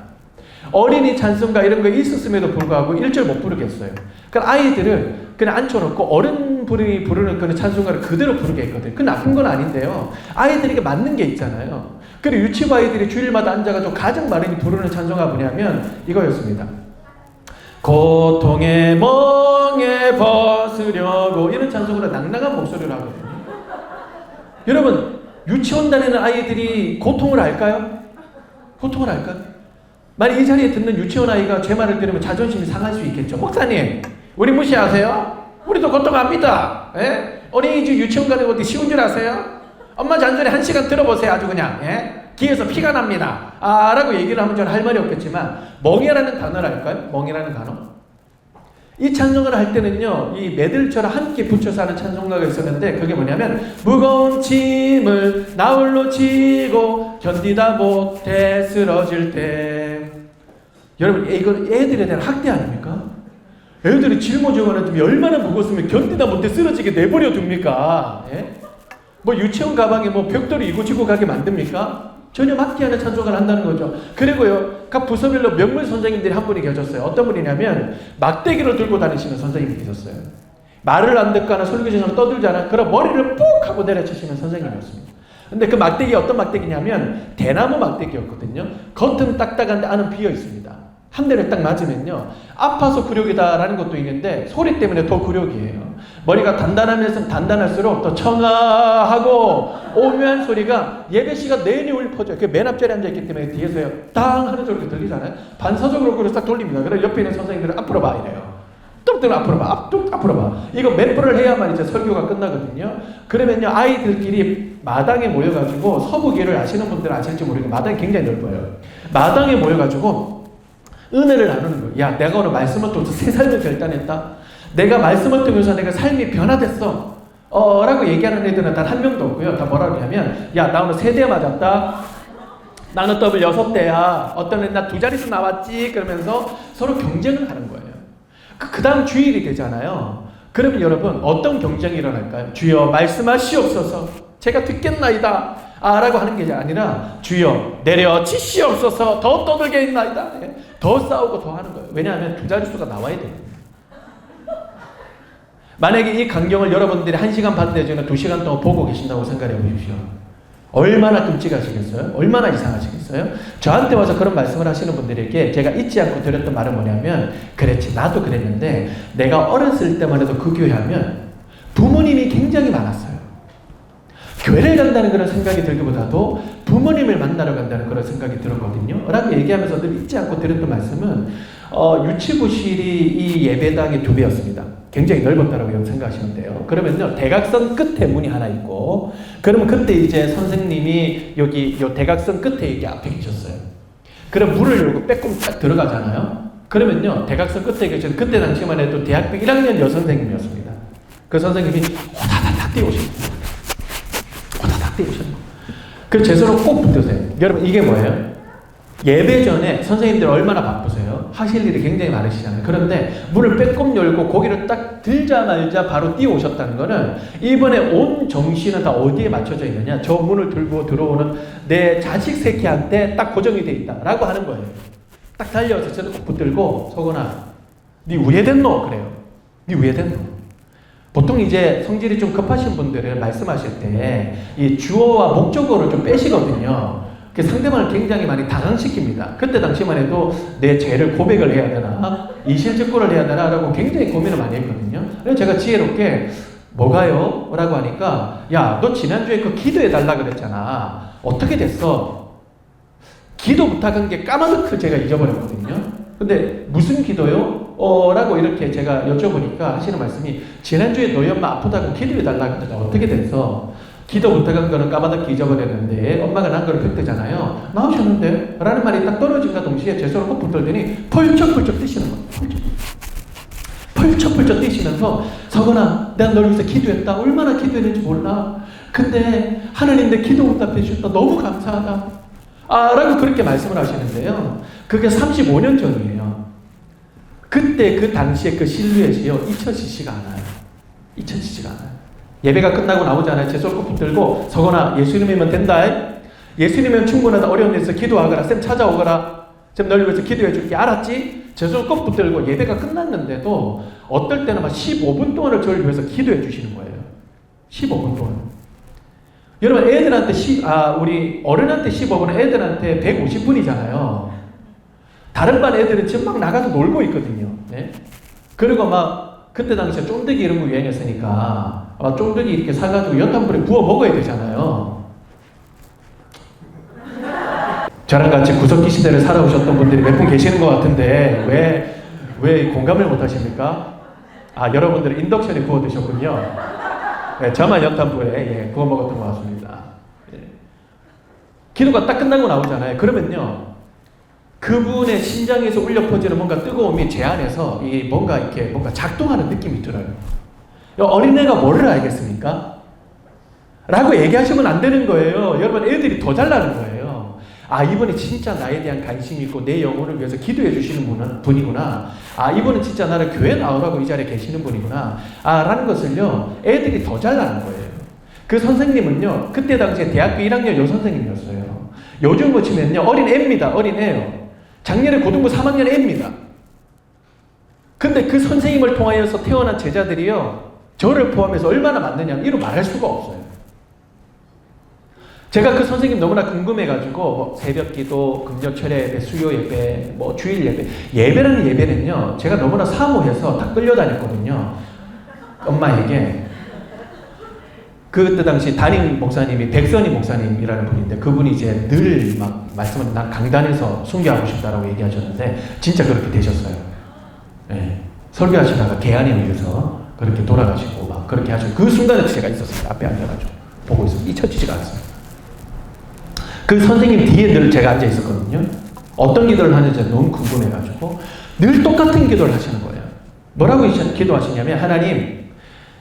어린이 찬송가 이런 거 있었음에도 불구하고 1절 못 부르겠어요. 그러니까 아이들을 그냥 앉혀놓고 어른분이 부르는 그런 찬송가를 그대로 부르게 했거든요. 그 나쁜 건 아닌데요. 아이들에게 맞는 게 있잖아요. 그리고 유치부 아이들이 주일마다 앉아가지고 가장 많이 부르는 찬송가 뭐냐면 이거였습니다. 고통의 멍에 벗으려고 이런 찬송을 낭낭한 목소리로 하거든요. 여러분 유치원 다니는 아이들이 고통을 알까요? 고통을 알까요? 만약 이 자리에 듣는 유치원 아이가 제 말을 들으면 자존심이 상할 수 있겠죠. 목사님 우리 무시하세요? 우리도 고통합니다. 예? 어린이집 유치원 가는 것도 쉬운 줄 아세요? 엄마 잔소리 1시간 들어보세요. 아주 그냥 귀에서 피가 납니다. 라고 얘기를 하면 저는 할 말이 없겠지만 멍이라는 단어를 할까요? 멍이라는 단어. 이 찬송을 할 때는요, 이 매들처럼 함께 붙여서 하는 찬송가가 있었는데 그게 뭐냐면 무거운 짐을 나홀로 지고 견디다 못해 쓰러질 때. 여러분 이건 애들에 대한 학대 아닙니까? 애들이 짊어지거나 좀 얼마나 무거웠으면 견디다 못해 쓰러지게 내버려 둡니까? 예? 뭐 유치원 가방에 뭐 벽돌이 이고지고 가게 만듭니까? 전혀 맞게 하는 찬송을 한다는 거죠. 그리고요, 각 부서별로 명물 선생님들이 한 분이 계셨어요. 어떤 분이냐면 막대기를 들고 다니시는 선생님이 계셨어요. 말을 안 듣거나 설교지처럼 떠들잖아. 그럼 머리를 푹 하고 내려치시는 선생님이었습니다. 근데 그 막대기가 어떤 막대기냐면 대나무 막대기였거든요. 겉은 딱딱한데 안은 비어 있습니다. 한 대를 딱 맞으면요, 아파서 굴욕이다라는 것도 있는데 소리 때문에 더 굴욕이에요. 머리가 단단하면서 단단할수록 더 청아하고 오묘한 소리가 예배시간 내내 울려 퍼져요. 그 맨 앞자리에 앉아있기 때문에 뒤에서요 당 하는 소리가 들리잖아요. 반사적으로 그걸 싹 돌립니다. 그래서 옆에 있는 선생님들은 앞으로 봐 이래요. 뚝뚝 앞으로 봐, 뚝 앞으로 봐. 이거 몇 번을 해야만 이제 설교가 끝나거든요. 그러면요 아이들끼리 마당에 모여가지고 서부계를 아시는 분들은 아실지 모르겠는데 마당이 굉장히 넓어요. 마당에 모여가지고 은혜를 나누는 거예요. 야, 내가 오늘 말씀을 통해서 새 삶을 결단했다. 내가 말씀을 통해서 내가 삶이 변화됐어. 라고 얘기하는 애들은 단 한 명도 없고요. 다 뭐라고 하냐면, 야, 나 오늘 3대 맞았다. 나는 더블 6대야. 어떤 애는 나 2자릿수 나왔지. 그러면서 서로 경쟁을 하는 거예요. 그 다음 주일이 되잖아요. 그러면 여러분, 어떤 경쟁이 일어날까요? 주여, 말씀하시옵소서. 제가 듣겠나이다. 라고 하는 게 아니라, 주여, 내려치시옵소서. 더 떠들게 있나이다. 더 싸우고 더 하는 거예요. 왜냐하면 2자릿수가 나와야 돼요. 만약에 이 광경을 여러분들이 1시간 반 내지는 2시간 동안 보고 계신다고 생각해 보십시오. 얼마나 끔찍하시겠어요? 얼마나 이상하시겠어요? 저한테 와서 그런 말씀을 하시는 분들에게 제가 잊지 않고 드렸던 말은 뭐냐면, 그렇지, 나도 그랬는데 내가 어렸을 때만 해도 그 교회 하면 부모님이 굉장히 많았어요. 교회를 간다는 그런 생각이 들기보다도 부모님을 만나러 간다는 그런 생각이 들었거든요. 라고 얘기하면서 늘 잊지 않고 드렸던 말씀은 유치부실이 이 예배당의 2배였습니다. 굉장히 넓었다고 생각하시면 돼요. 그러면요, 대각선 끝에 문이 하나 있고, 그러면 그때 이제 선생님이 여기 요 대각선 끝에 이게 앞에 계셨어요. 그럼 문을 열고 빼꼼 딱 들어가잖아요. 그러면요, 대각선 끝에 계신 그때 당시만 해도 대학교 1학년 여선생님이었습니다. 그 선생님이 호다다닥 뛰어오십니다. 호다닥 뛰어오셨고, 그래서 제 손을 꼭 붙드세요. 여러분 이게 뭐예요? 예배 전에 선생님들 얼마나 바쁘세요? 하실 일이 굉장히 많으시잖아요. 그런데 문을 빼꼼 열고 고개를 딱 들자마자 바로 뛰어오셨다는 거는 이번에 온 정신은 다 어디에 맞춰져 있느냐? 저 문을 들고 들어오는 내 자식 새끼한테 딱 고정이 돼 있다라고 하는 거예요. 딱 달려와서 저를 꼭 붙들고, 서건아, 네 왜 됐노? 그래요. 네 왜 됐노? 보통 이제 성질이 좀 급하신 분들은 말씀하실 때 이 주어와 목적어를 좀 빼시거든요. 상대방을 굉장히 많이 당황시킵니다. 그때 당시만 해도 내 죄를 고백을 해야 되나, 이실직고를 해야 되나 라고 굉장히 고민을 많이 했거든요. 그래서 제가 지혜롭게 뭐가요? 라고 하니까, 야, 너 지난주에 그 기도해달라 그랬잖아. 어떻게 됐어? 기도 부탁한 게 까마득히 제가 잊어버렸거든요. 근데 무슨 기도요? 라고 이렇게 제가 여쭤보니까 하시는 말씀이, 지난주에 너희 엄마 아프다고 기도해달라 그랬더니 어떻게 됐어? 기도 부탁한 거는 까마득히 잊어버렸는데 엄마가 난 거를 팩트잖아요. 나오셨는데? 라는 말이 딱 떨어진과 동시에 제 손을 꼭 붙들더니 펄쩍펄쩍 뛰시는 거예요. 펄쩍펄쩍 뛰시면서, 서건아, 내가 너를 위해서 기도했다. 얼마나 기도했는지 몰라. 근데 하나님 내 기도 응답해 주셨다. 너무 감사하다. 라고 그렇게 말씀을 하시는데요. 그게 35년 전이에요. 그때 그 당시에 그 실루엣이요, 잊혀지지가 않아요. 잊혀지지가 않아요. 예배가 끝나고 나오잖아요. 제 손 꼭 붙들고, 서건아, 예수님이면 된다. 예수님이면 충분하다. 어려운 데서 기도하거라. 쌤 찾아오거라. 쌤 널 위해서 기도해 줄게. 알았지? 제 손 꼭 붙들고 예배가 끝났는데도 어떨 때는 막 15분 동안을 저를 위해서 기도해 주시는 거예요. 15분 동안. 여러분, 애들한테 우리 어른한테 15분은 애들한테 150분이잖아요. 다른 반 애들은 지금 막 나가서 놀고 있거든요. 네? 그리고 막 그때 당시에 쫀득이 이런 거 유행했으니까 막 쫀득이 이렇게 사가지고 연탄불에 구워 먹어야 되잖아요. 저랑 같이 구석기 시대를 살아오셨던 분들이 몇 분 계시는 것 같은데 왜 공감을 못 하십니까? 아, 여러분들은 인덕션에 구워 드셨군요. 네, 저만 연탄불에 구워 먹었던 것 같습니다. 예. 기도가 딱 끝나고 나오잖아요. 그러면요, 그분의 심장에서 울려 퍼지는 뭔가 뜨거움이 제 안에서 뭔가 작동하는 느낌이 들어요. 어린애가 뭐를 알겠습니까? 라고 얘기하시면 안 되는 거예요. 여러분, 애들이 더 잘나는 거예요. 아, 이분이 진짜 나에 대한 관심이 있고 내 영혼을 위해서 기도해 주시는 분이구나. 아, 이분은 진짜 나를 교회 나오라고 이 자리에 계시는 분이구나. 아, 라는 것을요, 애들이 더 잘나는 거예요. 그 선생님은요, 그때 당시에 대학교 1학년 여선생님이었어요. 요즘으로 치면요, 어린 애입니다. 어린 애예요. 작년에 고등부 3학년 애입니다. 근데 그 선생님을 통하여서 태어난 제자들이요, 저를 포함해서 얼마나 많느냐, 이루 말할 수가 없어요. 제가 그 선생님 너무나 궁금해가지고 새벽 기도, 금요 철야 예배, 수요 예배, 주일 예배, 예배라는 예배는요, 제가 너무나 사모해서 다 끌려다녔거든요. 엄마에게. 그때 당시 담임 목사님이 백선희 목사님이라는 분인데, 그분이 이제 늘 막 말씀을 난 강단에서 순교하고 싶다라고 얘기하셨는데 진짜 그렇게 되셨어요. 네. 설교하시다가 개안에 의해서 그렇게 돌아가시고 막 그렇게 하시고, 그 순간에 제가 있었어요. 앞에 앉아가지고 보고 있었어요. 잊혀지지가 않았어요. 그 선생님 뒤에 늘 제가 앉아 있었거든요. 어떤 기도를 하는지 너무 궁금해가지고 늘 똑같은 기도를 하시는 거예요. 뭐라고 기도하시냐면, 하나님,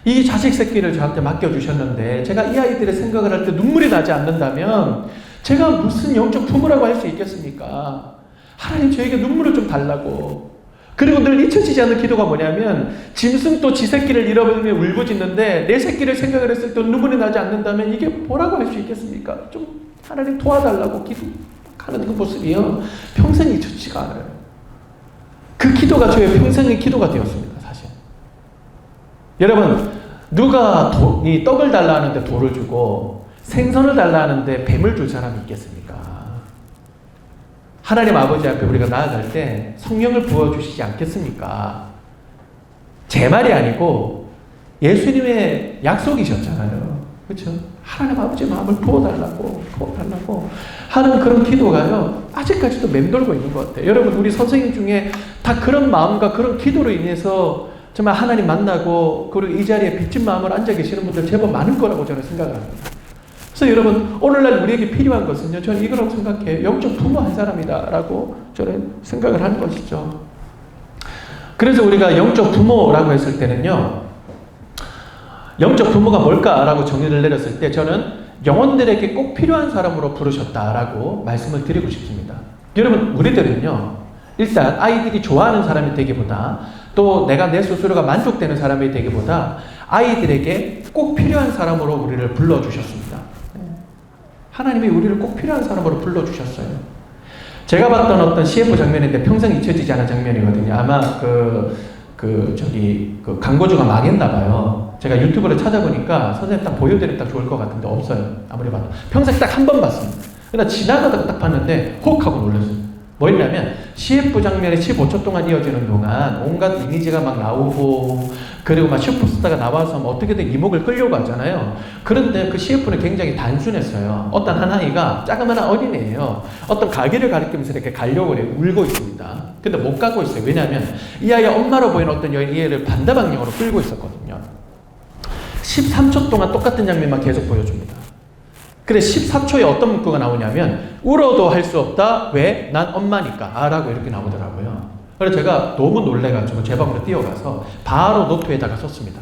이 자식 새끼를 저한테 맡겨주셨는데 제가 이 아이들의 생각을 할 때 눈물이 나지 않는다면 제가 무슨 영적 부모라고 할 수 있겠습니까? 하나님, 저에게 눈물을 좀 달라고. 그리고 늘 잊혀지지 않는 기도가 뭐냐면, 짐승도 지 새끼를 잃어버리며 울부짖는데 내 새끼를 생각을 했을 때 눈물이 나지 않는다면 이게 뭐라고 할 수 있겠습니까? 좀 하나님 도와달라고 기도하는 그 모습이요, 평생 잊혀지지가 않아요. 그 기도가 저의 평생의 기도가 되었습니다, 사실. 여러분, 누가 이 떡을 달라 하는데 돌을 주고 생선을 달라 하는데 뱀을 줄 사람이 있겠습니까? 하나님 아버지 앞에 우리가 나아갈 때 성령을 부어주시지 않겠습니까? 제 말이 아니고 예수님의 약속이셨잖아요. 그렇죠? 하나님 아버지의 마음을 부어달라고 하는 그런 기도가요, 아직까지도 맴돌고 있는 것 같아요. 여러분, 우리 선생님 중에 다 그런 마음과 그런 기도로 인해서 정말 하나님 만나고 그리고 이 자리에 빚진 마음을 앉아 계시는 분들 제법 많을 거라고 저는 생각을 합니다. 그래서 여러분, 오늘날 우리에게 필요한 것은요, 저는 이거라고 생각해요. 영적 부모 한 사람이다라고 저는 생각을 하는 것이죠. 그래서 우리가 영적 부모라고 했을 때는요, 영적 부모가 뭘까라고 정의를 내렸을 때 저는 영혼들에게 꼭 필요한 사람으로 부르셨다라고 말씀을 드리고 싶습니다. 여러분, 우리들은요, 일단 아이들이 좋아하는 사람이 되기보다, 또 내가 내 스스로가 만족되는 사람이 되기보다 아이들에게 꼭 필요한 사람으로 우리를 불러주셨습니다. 하나님이 우리를 꼭 필요한 사람으로 불러주셨어요. 제가 봤던 어떤 CF 장면인데 평생 잊혀지지 않은 장면이거든요. 아마 그 광고주가 망했나봐요. 제가 유튜브를 찾아보니까 선생님 딱 보여드리면 딱 좋을 것 같은데 없어요. 아무리 봐도. 평생 딱 한 번 봤습니다. 그러나 지나가다가 딱 봤는데 혹 하고 놀랐어요. 뭐였냐면, CF 장면이 15초 동안 이어지는 동안 온갖 이미지가 막 나오고, 그리고 막 슈퍼스타가 나와서 뭐 어떻게든 이목을 끌려고 하잖아요. 그런데 그 CF는 굉장히 단순했어요. 어떤 한 아이가, 자그마한 어린애예요, 어떤 가게를 가리키면서 이렇게 가려고 해요. 울고 있습니다. 근데 못 가고 있어요. 왜냐하면 이 아이가 엄마로 보이는 어떤 여인이 이 애를 반대 방향으로 끌고 있었거든요. 13초 동안 똑같은 장면만 계속 보여줍니다. 그래, 14초에 어떤 문구가 나오냐면, 울어도 할 수 없다. 왜? 난 엄마니까. 라고 이렇게 나오더라고요. 그래서 제가 너무 놀래가지고 제 방으로 뛰어가서 바로 노트에다가 썼습니다.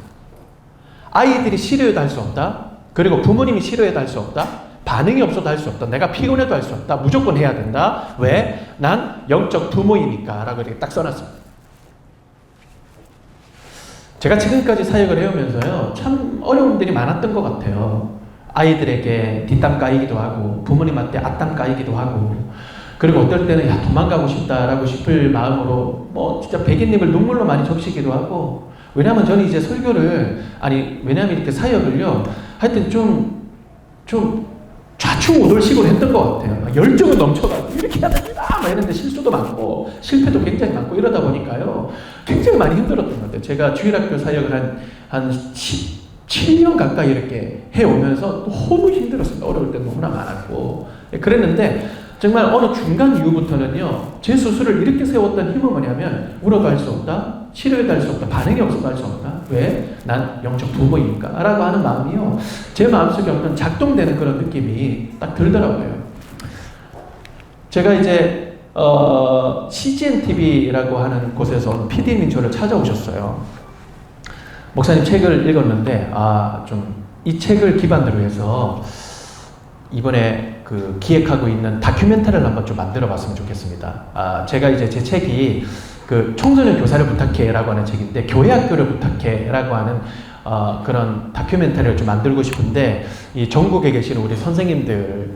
아이들이 싫어해도 할 수 없다. 그리고 부모님이 싫어해도 할 수 없다. 반응이 없어도 할 수 없다. 내가 피곤해도 할 수 없다. 무조건 해야 된다. 왜? 난 영적 부모이니까. 라고 이렇게 딱 써놨습니다. 제가 지금까지 사역을 해오면서요, 참 어려운 일이 많았던 것 같아요. 아이들에게 뒷담 까이기도 하고, 부모님한테 앞담 까이기도 하고, 그리고 어떨 때는 야, 도망가고 싶다라고 싶을 마음으로 진짜 백인님을 눈물로 많이 적시기도 하고. 왜냐하면 저는 이제 설교를, 왜냐하면 이렇게 사역을요, 하여튼 좀 좌충우돌식으로 했던 것 같아요. 막 열정은 넘쳐가지고 이렇게 해야 됩니다 막 이랬는데 실수도 많고 실패도 굉장히 많고 이러다 보니까요 굉장히 많이 힘들었던 것 같아요. 제가 주일학교 사역을 한 7년 가까이 이렇게 해오면서 너무 힘들었습니다. 어려울 때 너무나 많았고 그랬는데 정말 어느 중간 이후부터는요 제 스스로를 이렇게 세웠던 힘은 뭐냐면 울어도 할 수 없다, 치료해도 할 수 없다, 반응이 없어도 할 수 없다. 왜? 난 영적 부모이니까 라고 하는 마음이요 제 마음속에 어떤 작동되는 그런 느낌이 딱 들더라고요. 제가 이제 CGN TV라고 하는 곳에서 PD님이 저를 찾아오셨어요. 목사님 책을 읽었는데 좀 이 책을 기반으로 해서 이번에 그 기획하고 있는 다큐멘터리를 한번 좀 만들어 봤으면 좋겠습니다. 제가 이제 제 책이 그 청소년 교사를 부탁해라고 하는 책인데 교회 학교를 부탁해라고 하는 그런 다큐멘터리를 좀 만들고 싶은데 이 전국에 계시는 우리 선생님들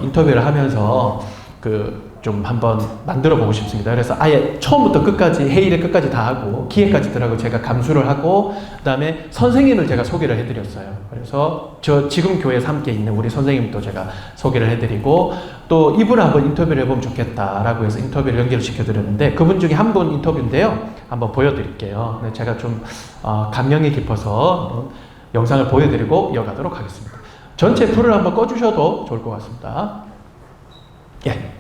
인터뷰를 하면서 그 좀 한번 만들어 보고 싶습니다. 그래서 아예 처음부터 끝까지 회의를 끝까지 다 하고 기획까지 들어가고 제가 감수를 하고 그다음에 선생님을 제가 소개를 해드렸어요. 그래서 저 지금 교회에서 함께 있는 우리 선생님도 제가 소개를 해드리고 또 이분을 한번 인터뷰를 해보면 좋겠다라고 해서 인터뷰를 연결시켜드렸는데 그분 중에 한 분 인터뷰인데요. 한번 보여드릴게요. 네, 제가 좀 감명이 깊어서 영상을 보여드리고 이어가도록 하겠습니다. 전체 불을 한번 꺼주셔도 좋을 것 같습니다. 예.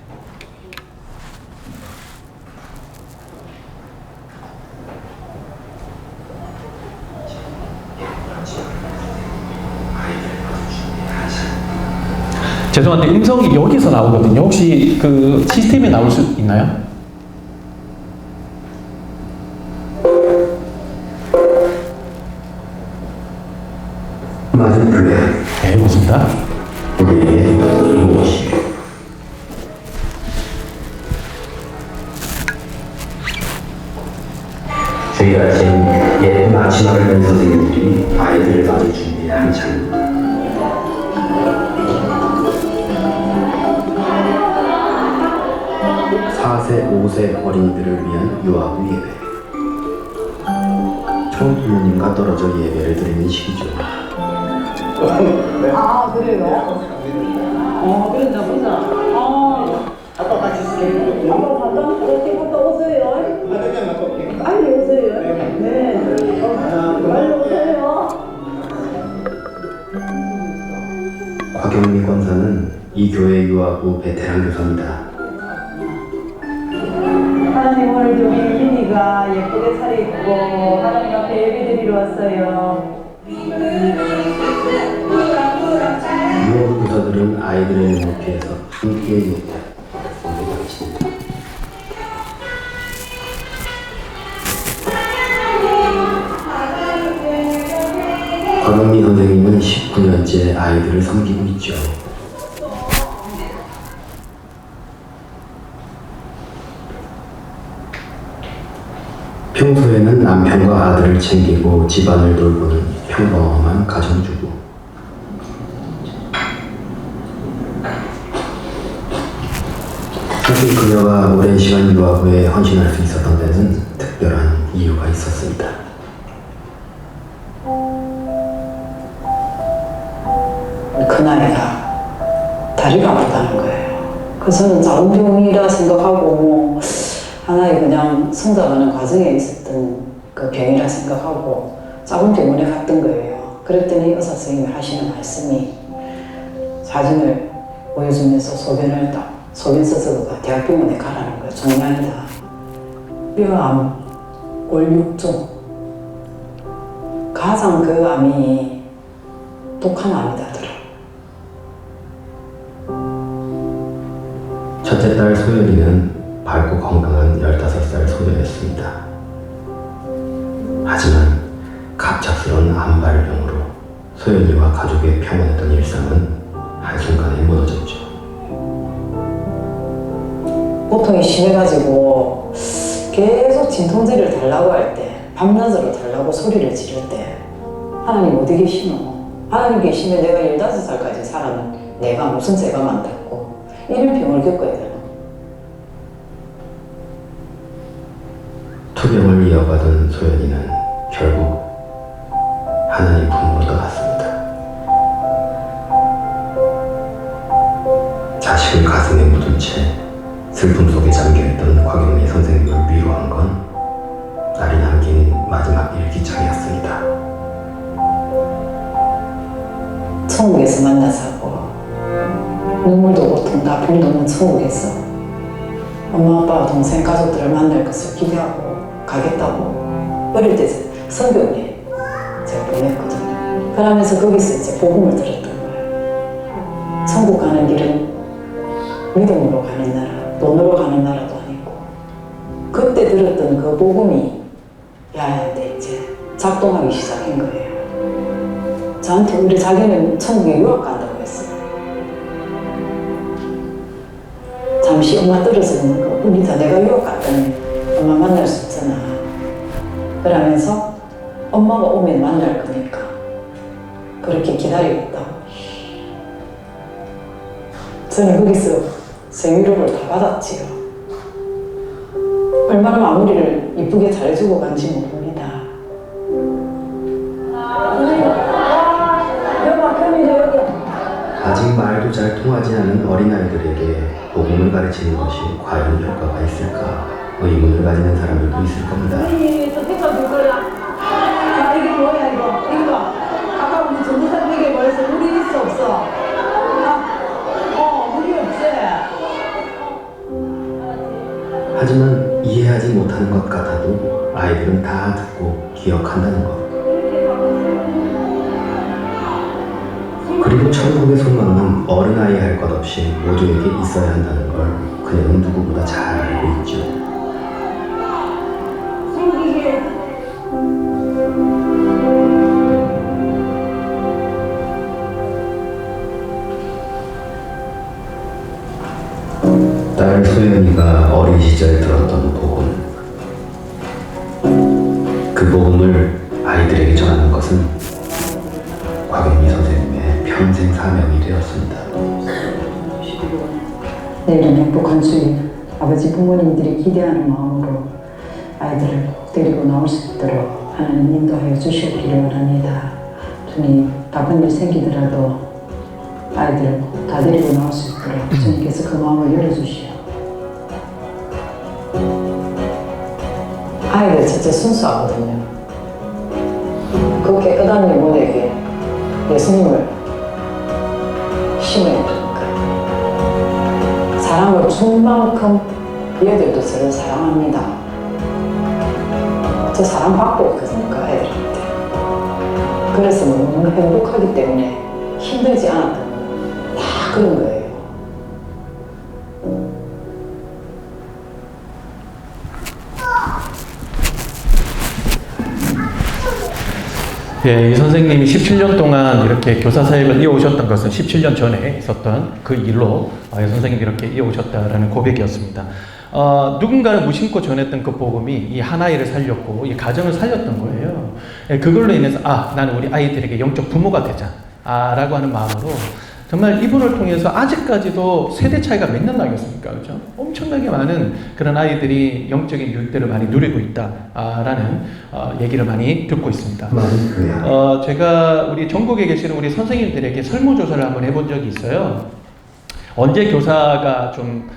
죄송한데 음성이 여기서 나오거든요. 혹시 그 시스템에 나올 수 있나요? 네, 해보겠습니다. 주일 아침 예쁜 아침마을 된 선생님들이 아이들을 맞을 준비에 한창. 4세, 5세 어린이들을 위한 유아부 예배. 총 부모님과 떨어져 예배를 드리는 시기죠. 그래요? 그런가 보자. 아빠 같이 있을게요. 아빠 잠깐 그렇게부터 오세요. 빨리 오세요. 네. 빨리 오세요. 곽영미 권사는 이 교회 유아부 베테랑 교사입니다. 하나님 오늘 우리 윤희가 예쁘게 차려입고 하나님 앞에 예배드리러 왔어요. 유아부 교사들은 아이들의 눈높이에서 함께 예배, 가르칩니다. 곽영미 선생님은 19년째 아이들을 섬기고 있죠. 평소에는 남편과 아들을 챙기고 집안을 돌보는 평범한 가정주부. 사실 그녀가 오랜 시간 유아부에 헌신할 수 있었던 데는 특별한 이유가 있었습니다. 그 나이가 다리가 아프다는 거예요. 그래서 저는 작은 병이라 생각하고 하나의 그냥 성장하는 과정에 있었던 그 병이라 생각하고 작은 병원에 갔던 거예요. 그랬더니 의사 선생님이 하시는 말씀이 사진을 보여주면서 소견 써서 대학병원에 가라는 거예요. 종양이다. 뼈암, 골육종. 가장 그 암이 독한 암이다더라. 첫째 딸 소연이는 밝고 건강한 15살 소녀였습니다. 하지만 갑작스러운 암발병으로 소연이와 가족의 평온했던 일상은 한순간에 무너졌죠. 고통이 심해가지고 계속 진통제를 달라고 할 때, 밤낮으로 달라고 소리를 지를 때 하나님 어디 계시노? 하나님 계시면 내가 15살까지 살았는 내가 무슨 죄가 많다고 이런 병을 겪어야 되나? 투병을 이어가던 소연이는 결국 하나님 품으로 떠났습니다. 채 슬픔 속에 잠겨있던 곽영미 선생님을 위로한 건 날이 남긴 마지막 일기장이었습니다. 천국에서 만나자고 눈물도 고통 다 불도는 천국에서 엄마 아빠와 동생 가족들을 만날 것을 기대하고 가겠다고 어릴 때 성경에 제가 보냈거든요. 그러면서 거기서 이제 복음을 들었던 거예요. 천국 가는 길은 믿음으로 가는 나라, 돈으로 가는 나라도 아니고 그때 들었던 그 복음이 야야한테 이제 작동하기 시작한 거예요. 저한테 우리 자기는 천국에 유학 간다고 했어요. 잠시 엄마 떨어져 있는 거 우리 다 내가 유학 갔더니 엄마 만날 수 없잖아. 그러면서 엄마가 오면 만날 거니까 그렇게 기다리겠다고. 저는 거기서 제 위로를 다 받았지요. 얼마나 마무리를 이쁘게 잘해주고 간지 모릅니다. 아직 말도 잘 통하지 않은 어린아이들에게 복음을 가르치는 것이 과연 효과가 있을까 의문을 가지는 사람들도 있을 겁니다. 저 생각 들 거야. 자, 이게 뭐야, 이거? 이거. 아까 우리 전도사 얘기 뭐였어? 물이 있어, 없어? 물이 없지? 하지만 이해하지 못하는 것 같아도 아이들은 다 듣고 기억한다는 것. 그리고 천국의 소망은 어른아이 할 것 없이 모두에게 있어야 한다는 걸 그녀는 누구보다 잘 알고 있죠. 딸 소연이가 어린 시절에 들었던 복음. 그 복음을 아이들에게 전하는 것은 곽영미 선생님의 평생 사명이 되었습니다. 내일은 행복한 주일, 아버지 부모님들이 기대하는 마음으로 아이들을 꼭 데리고 나올 수 있도록 하나님 인도하여 주시기를 원합니다. 주님, 바쁜 일 생기더라도 아이들을 꼭 다 데리고 나올 수 있도록 주님께서 그 마음을 열어주시오. 아이들 진짜 순수하거든요. 그 깨끗한 영혼에게 예수님을 심어야 되니까. 사랑을 준 만큼 얘들도 저를 사랑합니다. 저 사랑받고 있거든요, 애들한테. 그래서 너무 행복하기 때문에 힘들지 않았던 다 그런 거예요. 이 선생님이 17년 동안 이렇게 교사 사역을 이어오셨던 것은 17년 전에 있었던 그 일로 이 선생님이 이렇게 이어오셨다라는 고백이었습니다. 누군가를 무심코 전했던 그 복음이 이 한 아이를 살렸고 이 가정을 살렸던 거예요. 그걸로 인해서 나는 우리 아이들에게 영적 부모가 되자 라고 하는 마음으로 정말 이분을 통해서 아직까지도 세대 차이가 몇 년 나겠습니까? 그렇죠? 엄청나게 많은 그런 아이들이 영적인 유익들을 많이 누리고 있다라는 얘기를 많이 듣고 있습니다. 제가 우리 전국에 계시는 우리 선생님들에게 설문조사를 한번 해본 적이 있어요. 언제 교사가 좀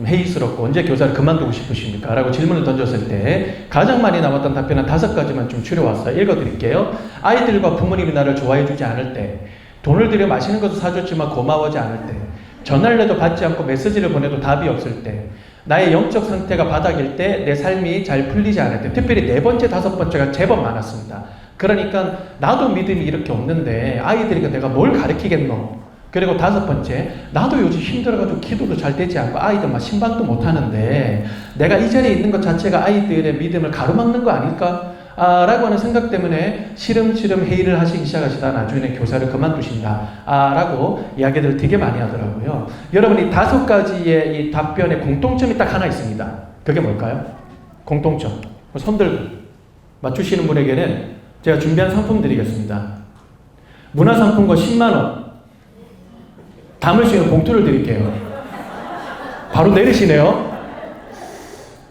회의스럽고 언제 교사를 그만두고 싶으십니까? 라고 질문을 던졌을 때 가장 많이 나왔던 답변은 5가지만 좀 추려왔어요. 읽어드릴게요. 아이들과 부모님이 나를 좋아해주지 않을 때, 돈을 들여 맛있는 것을 사줬지만 고마워하지 않을 때, 전화를 해도 받지 않고 메시지를 보내도 답이 없을 때, 나의 영적 상태가 바닥일 때, 내 삶이 잘 풀리지 않을 때, 특별히 4번째, 5번째가 제법 많았습니다. 그러니까 나도 믿음이 이렇게 없는데 아이들에게 내가 뭘 가르치겠노? 그리고 5번째, 나도 요즘 힘들어가지고 기도도 잘 되지 않고 아이들 막 신방도 못하는데 내가 이 자리에 있는 것 자체가 아이들의 믿음을 가로막는 거 아닐까? 라고 하는 생각 때문에 시름시름 회의를 하시기 시작하시다 나중에는 교사를 그만두신다 라고 이야기들을 되게 많이 하더라고요. 여러분, 이 5가지의 이 답변에 공통점이 딱 하나 있습니다. 그게 뭘까요? 공통점. 손 들고 맞추시는 분에게는 제가 준비한 상품 드리겠습니다. 문화상품권 10만원 담을 수 있는 봉투를 드릴게요. 바로 내리시네요.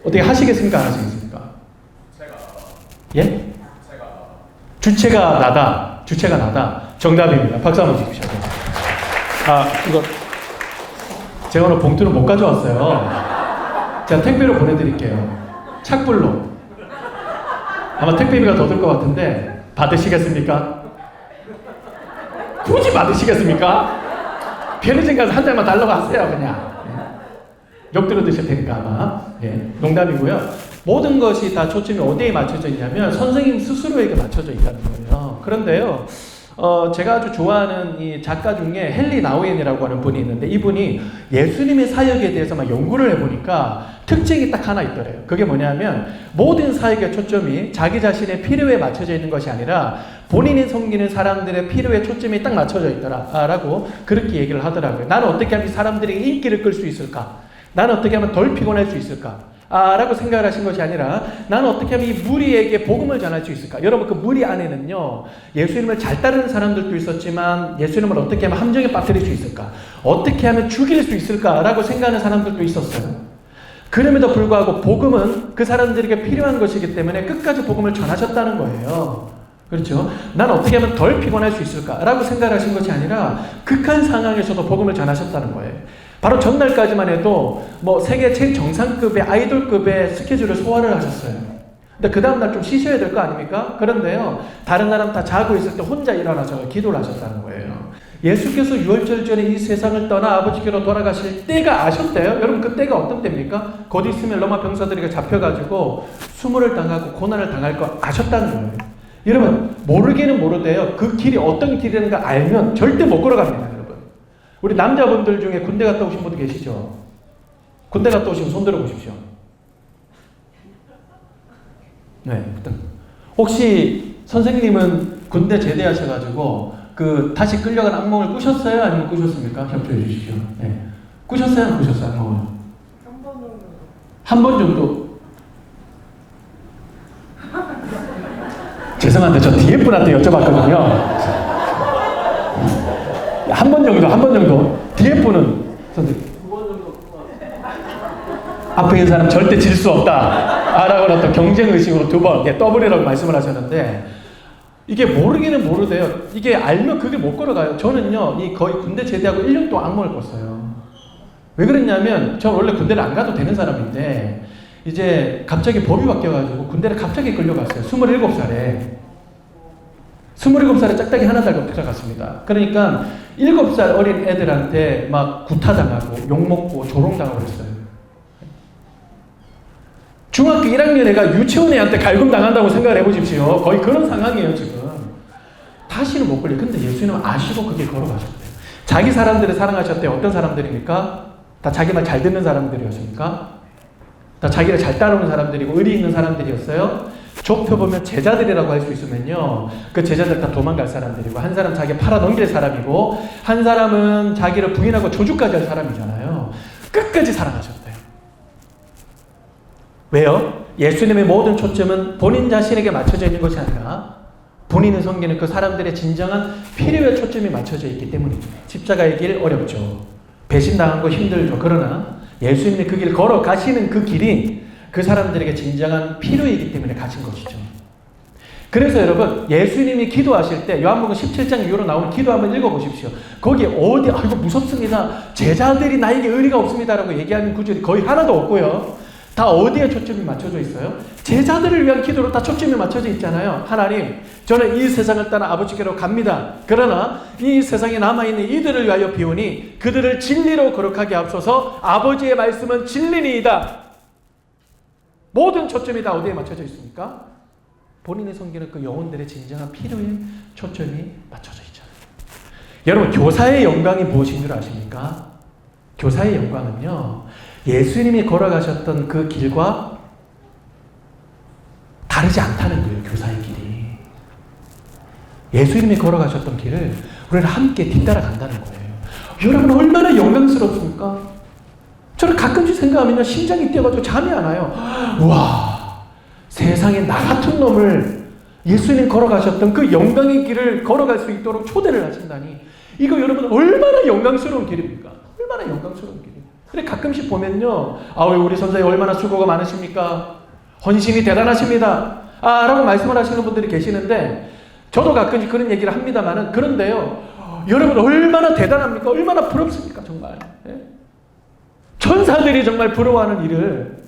어떻게 하시겠습니까? 안 하시겠습니까? 예? 주체가 나다. 주체가 나다. 정답입니다. 박수 한번 주십시오. 이거 제가 오늘 봉투를 못 가져왔어요. 제가 택배로 보내드릴게요. 착불로. 아마 택배비가 더 들 것 같은데 받으시겠습니까? 굳이 받으시겠습니까? 편의점 가서 한 장만 달라고 하세요 그냥. 욕 들어 드실 테니까 아마. 농담이고요. 모든 것이 다 초점이 어디에 맞춰져 있냐면 선생님 스스로에게 맞춰져 있다는 거예요. 그런데요, 제가 아주 좋아하는 이 작가 중에 헨리 나우엔이라고 하는 분이 있는데 이분이 예수님의 사역에 대해서 막 연구를 해보니까 특징이 딱 하나 있더래요. 그게 뭐냐면 모든 사역의 초점이 자기 자신의 필요에 맞춰져 있는 것이 아니라 본인이 섬기는 사람들의 필요에 초점이 딱 맞춰져 있더라라고 그렇게 얘기를 하더라고요. 나는 어떻게 하면 사람들에게 인기를 끌 수 있을까? 나는 어떻게 하면 덜 피곤할 수 있을까? 라고 생각을 하신 것이 아니라 나는 어떻게 하면 이 무리에게 복음을 전할 수 있을까? 여러분 그 무리 안에는요 예수님을 잘 따르는 사람들도 있었지만 예수님을 어떻게 하면 함정에 빠뜨릴 수 있을까? 어떻게 하면 죽일 수 있을까? 라고 생각하는 사람들도 있었어요. 그럼에도 불구하고 복음은 그 사람들에게 필요한 것이기 때문에 끝까지 복음을 전하셨다는 거예요. 그렇죠? 난 어떻게 하면 덜 피곤할 수 있을까? 라고 생각하신 것이 아니라 극한 상황에서도 복음을 전하셨다는 거예요. 바로 전날까지만 해도 뭐 세계 최정상급의 아이돌급의 스케줄을 소화를 하셨어요. 근데 그 다음날 좀 쉬셔야 될 거 아닙니까? 그런데요, 다른 사람 다 자고 있을 때 혼자 일어나서 기도를 하셨다는 거예요. 예수께서 유월절 전에 이 세상을 떠나 아버지께로 돌아가실 때가 아셨대요. 여러분 그 때가 어떤 때입니까? 곧 있으면 로마 병사들에게 잡혀가지고 수모를 당하고 고난을 당할 거 아셨다는 거예요. 여러분 모르기는 모르대요. 그 길이 어떤 길인가 알면 절대 못 걸어갑니다. 우리 남자분들 중에 군대 갔다 오신 분도 계시죠? 군대 갔다 오시면 손 들어보십시오. 네. 혹시 선생님은 군대 제대하셔가지고 다시 끌려간 악몽을 꾸셨어요? 아니면 꾸셨습니까? 협조해 주십시오. 네. 꾸셨어요? 안 꾸셨어요? 악몽을? 한 번 정도. 죄송한데 저 뒤에 분한테 여쭤봤거든요. 한 번 정도. 뒤에 분은 선생님. 앞에 있는 사람 절대 질 수 없다. 라고 어떤 경쟁의식으로 2번, 더블이라고 말씀을 하셨는데, 이게 모르기는 모르대요. 이게 알면 그게 못 걸어가요. 저는요, 거의 군대 제대하고 1년 동안 악몽을 꿨어요. 왜 그랬냐면, 저 원래 군대를 안 가도 되는 사람인데, 이제 갑자기 법이 바뀌어가지고 군대를 갑자기 끌려갔어요. 27살에. 27살에 짝짝이 하나 달고 들어갔습니다. 그러니까 7살 어린 애들한테 막 구타당하고 욕먹고 조롱당하고 그랬어요. 중학교 1학년 애가 유치원 애한테 갈굼당한다고 생각을 해보십시오. 거의 그런 상황이에요 지금. 다시는 못 걸려요. 근데 예수님은 아시고 그게 걸어가셨대요. 자기 사람들을 사랑하셨대요. 어떤 사람들입니까? 다 자기 말 잘 듣는 사람들이었습니까? 다 자기를 잘 따르는 사람들이고 의리 있는 사람들이었어요. 좁혀보면 제자들이라고 할 수 있으면요, 그 제자들 다 도망갈 사람들이고, 한 사람 자기 팔아넘길 사람이고, 한 사람은 자기를 부인하고 조주까지 할 사람이잖아요. 끝까지 사랑하셨대요. 왜요? 예수님의 모든 초점은 본인 자신에게 맞춰져 있는 것이 아니라 본인을 섬기는 그 사람들의 진정한 필요에 초점이 맞춰져 있기 때문이죠. 십자가의 길 어렵죠. 배신당한 거 힘들죠. 그러나 예수님이 그 길 걸어가시는 그 길이 그 사람들에게 진정한 필요이기 때문에 가신 것이죠. 그래서 여러분 예수님이 기도하실 때 요한복음 17장 이후로 나오는 기도 한번 읽어보십시오. 거기 어디 아이고 무섭습니다. 제자들이 나에게 의리가 없습니다라고 얘기하는 구절이 거의 하나도 없고요. 다 어디에 초점이 맞춰져 있어요? 제자들을 위한 기도로 다 초점이 맞춰져 있잖아요. 하나님, 저는 이 세상을 떠나 아버지께로 갑니다. 그러나 이 세상에 남아있는 이들을 위하여 비우니 그들을 진리로 거룩하게 하옵소서. 아버지의 말씀은 진리니이다. 모든 초점이 다 어디에 맞춰져 있습니까? 본인의 섬기는 그 영혼들의 진정한 필요에 초점이 맞춰져 있잖아요. 여러분, 교사의 영광이 무엇인 줄 아십니까? 교사의 영광은요, 예수님이 걸어가셨던 그 길과 다르지 않다는 거예요. 교사의 길이. 예수님이 걸어가셨던 길을 우리는 함께 뒤따라 간다는 거예요. 여러분 얼마나 영광스럽습니까? 저는 가끔씩 생각하면요, 심장이 뛰어가지고 잠이 안 와요. 우와, 세상에 나 같은 놈을 예수님 걸어가셨던 그 영광의 길을 걸어갈 수 있도록 초대를 하신다니, 이거 여러분 얼마나 영광스러운 길입니까? 얼마나 영광스러운 길입니까? 그래 가끔씩 보면요, 우리 선생님 얼마나 수고가 많으십니까? 헌신이 대단하십니다. 라고 말씀을 하시는 분들이 계시는데, 저도 가끔씩 그런 얘기를 합니다만은, 그런데요, 여러분 얼마나 대단합니까? 얼마나 부럽습니까? 정말. 예? 천사들이 정말 부러워하는 일을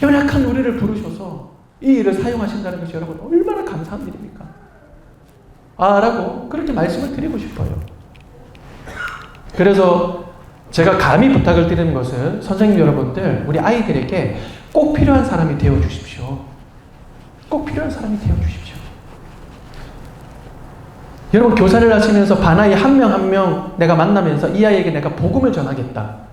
연약한 우리를 부르셔서 이 일을 사용하신다는 것이 여러분 얼마나 감사한 일입니까? 라고 그렇게 말씀을 드리고 싶어요. 그래서 제가 감히 부탁을 드리는 것은 선생님 여러분들, 우리 아이들에게 꼭 필요한 사람이 되어 주십시오. 꼭 필요한 사람이 되어 주십시오. 여러분 교사를 하시면서 반아이 한 명 한 명 내가 만나면서 이 아이에게 내가 복음을 전하겠다.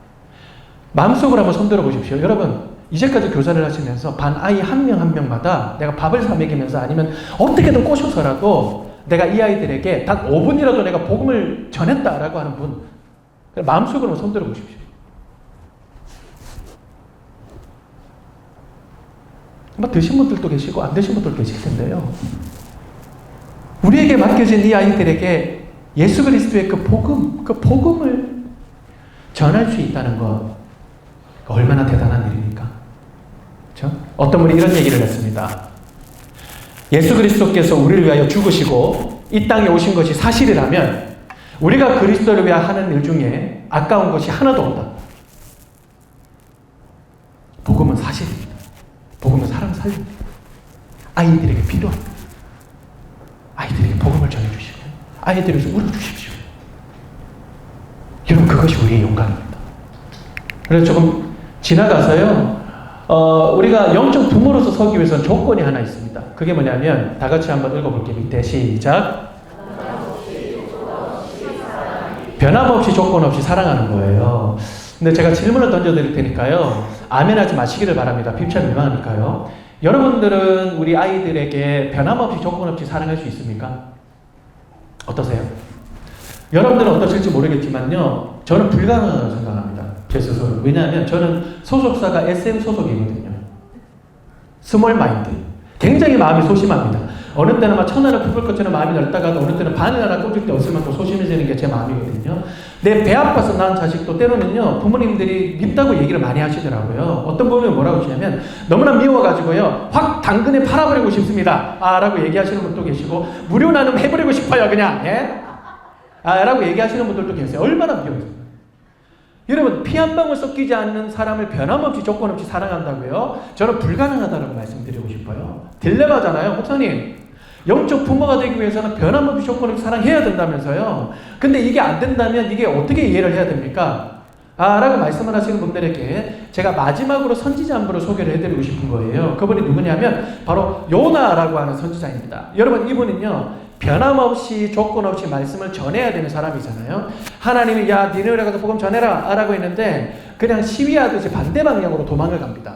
마음속으로 한번 손들어 보십시오. 여러분 이제까지 교사를 하시면서 반아이 한 명 한 명마다 내가 밥을 사 먹이면서 아니면 어떻게든 꼬셔서라도 내가 이 아이들에게 단 5분이라도 내가 복음을 전했다라고 하는 분, 마음속으로 손들어 보십시오. 뭐 드신 분들도 계시고 안 드신 분들도 계실 텐데요. 우리에게 맡겨진 이 아이들에게 예수 그리스도의 그 복음을 전할 수 있다는 것, 얼마나 대단한 일입니까? 그렇죠? 어떤 분이 이런 얘기를 했습니다. 예수 그리스도께서 우리를 위하여 죽으시고 이 땅에 오신 것이 사실이라면 우리가 그리스도를 위하여 하는 일 중에 아까운 것이 하나도 없다. 복음은 사실입니다. 복음은 사람 살립니다. 아이들에게 필요합니다. 아이들에게 복음을 전해주시고 아이들을 울어주십시오. 여러분 그것이 우리의 영광입니다. 그래서 조금 지나가서요. 우리가 영적 부모로서 서기 위해서는 조건이 하나 있습니다. 그게 뭐냐면 다 같이 한번 읽어볼게요. 밑에 시작. 변함없이 조건 없이 사랑하는 거예요. 근데 제가 질문을 던져드릴 테니까요. 아멘하지 마시기를 바랍니다. 피부차 민망하니까요. 여러분들은 우리 아이들에게 변함없이 조건 없이 사랑할 수 있습니까? 어떠세요? 여러분들은 어떠실지 모르겠지만요. 저는 불가능하다고 생각합니다. 제 스스로. 왜냐하면 저는 소속사가 SM 소속이거든요. 스몰 마인드. 굉장히 마음이 소심합니다. 어느 때는 막 천하를 품을 것처럼 마음이 넓다가도 어느 때는 바늘 하나 꽂을 때 없을 만큼 소심해지는 게 제 마음이거든요. 내 배 아파서 낳은 자식도 때로는요, 부모님들이 밉다고 얘기를 많이 하시더라고요. 어떤 부모님은 뭐라고 하시냐면, 너무나 미워가지고요, 확 당근에 팔아버리고 싶습니다. 라고 얘기하시는 분도 계시고, 무료 나눔 해버리고 싶어요, 그냥. 예? 라고 얘기하시는 분들도 계세요. 얼마나 미워요. 여러분, 피 한 방울 섞이지 않는 사람을 변함없이 조건 없이 사랑한다고요? 저는 불가능하다고 말씀드리고 싶어요. 딜레마잖아요. 목사님, 영적 부모가 되기 위해서는 변함없이 조건 없이 사랑해야 된다면서요. 근데 이게 안 된다면 이게 어떻게 이해를 해야 됩니까? 라고 말씀을 하시는 분들에게 제가 마지막으로 선지자 한 분을 소개를 해드리고 싶은 거예요. 그분이 누구냐면 바로 요나라고 하는 선지자입니다. 여러분, 이분은요, 변함없이 조건 없이 말씀을 전해야 되는 사람이잖아요. 하나님이 야 니네가 가서 복음 전해라 라고 했는데 그냥 시위하듯이 반대 방향으로 도망을 갑니다.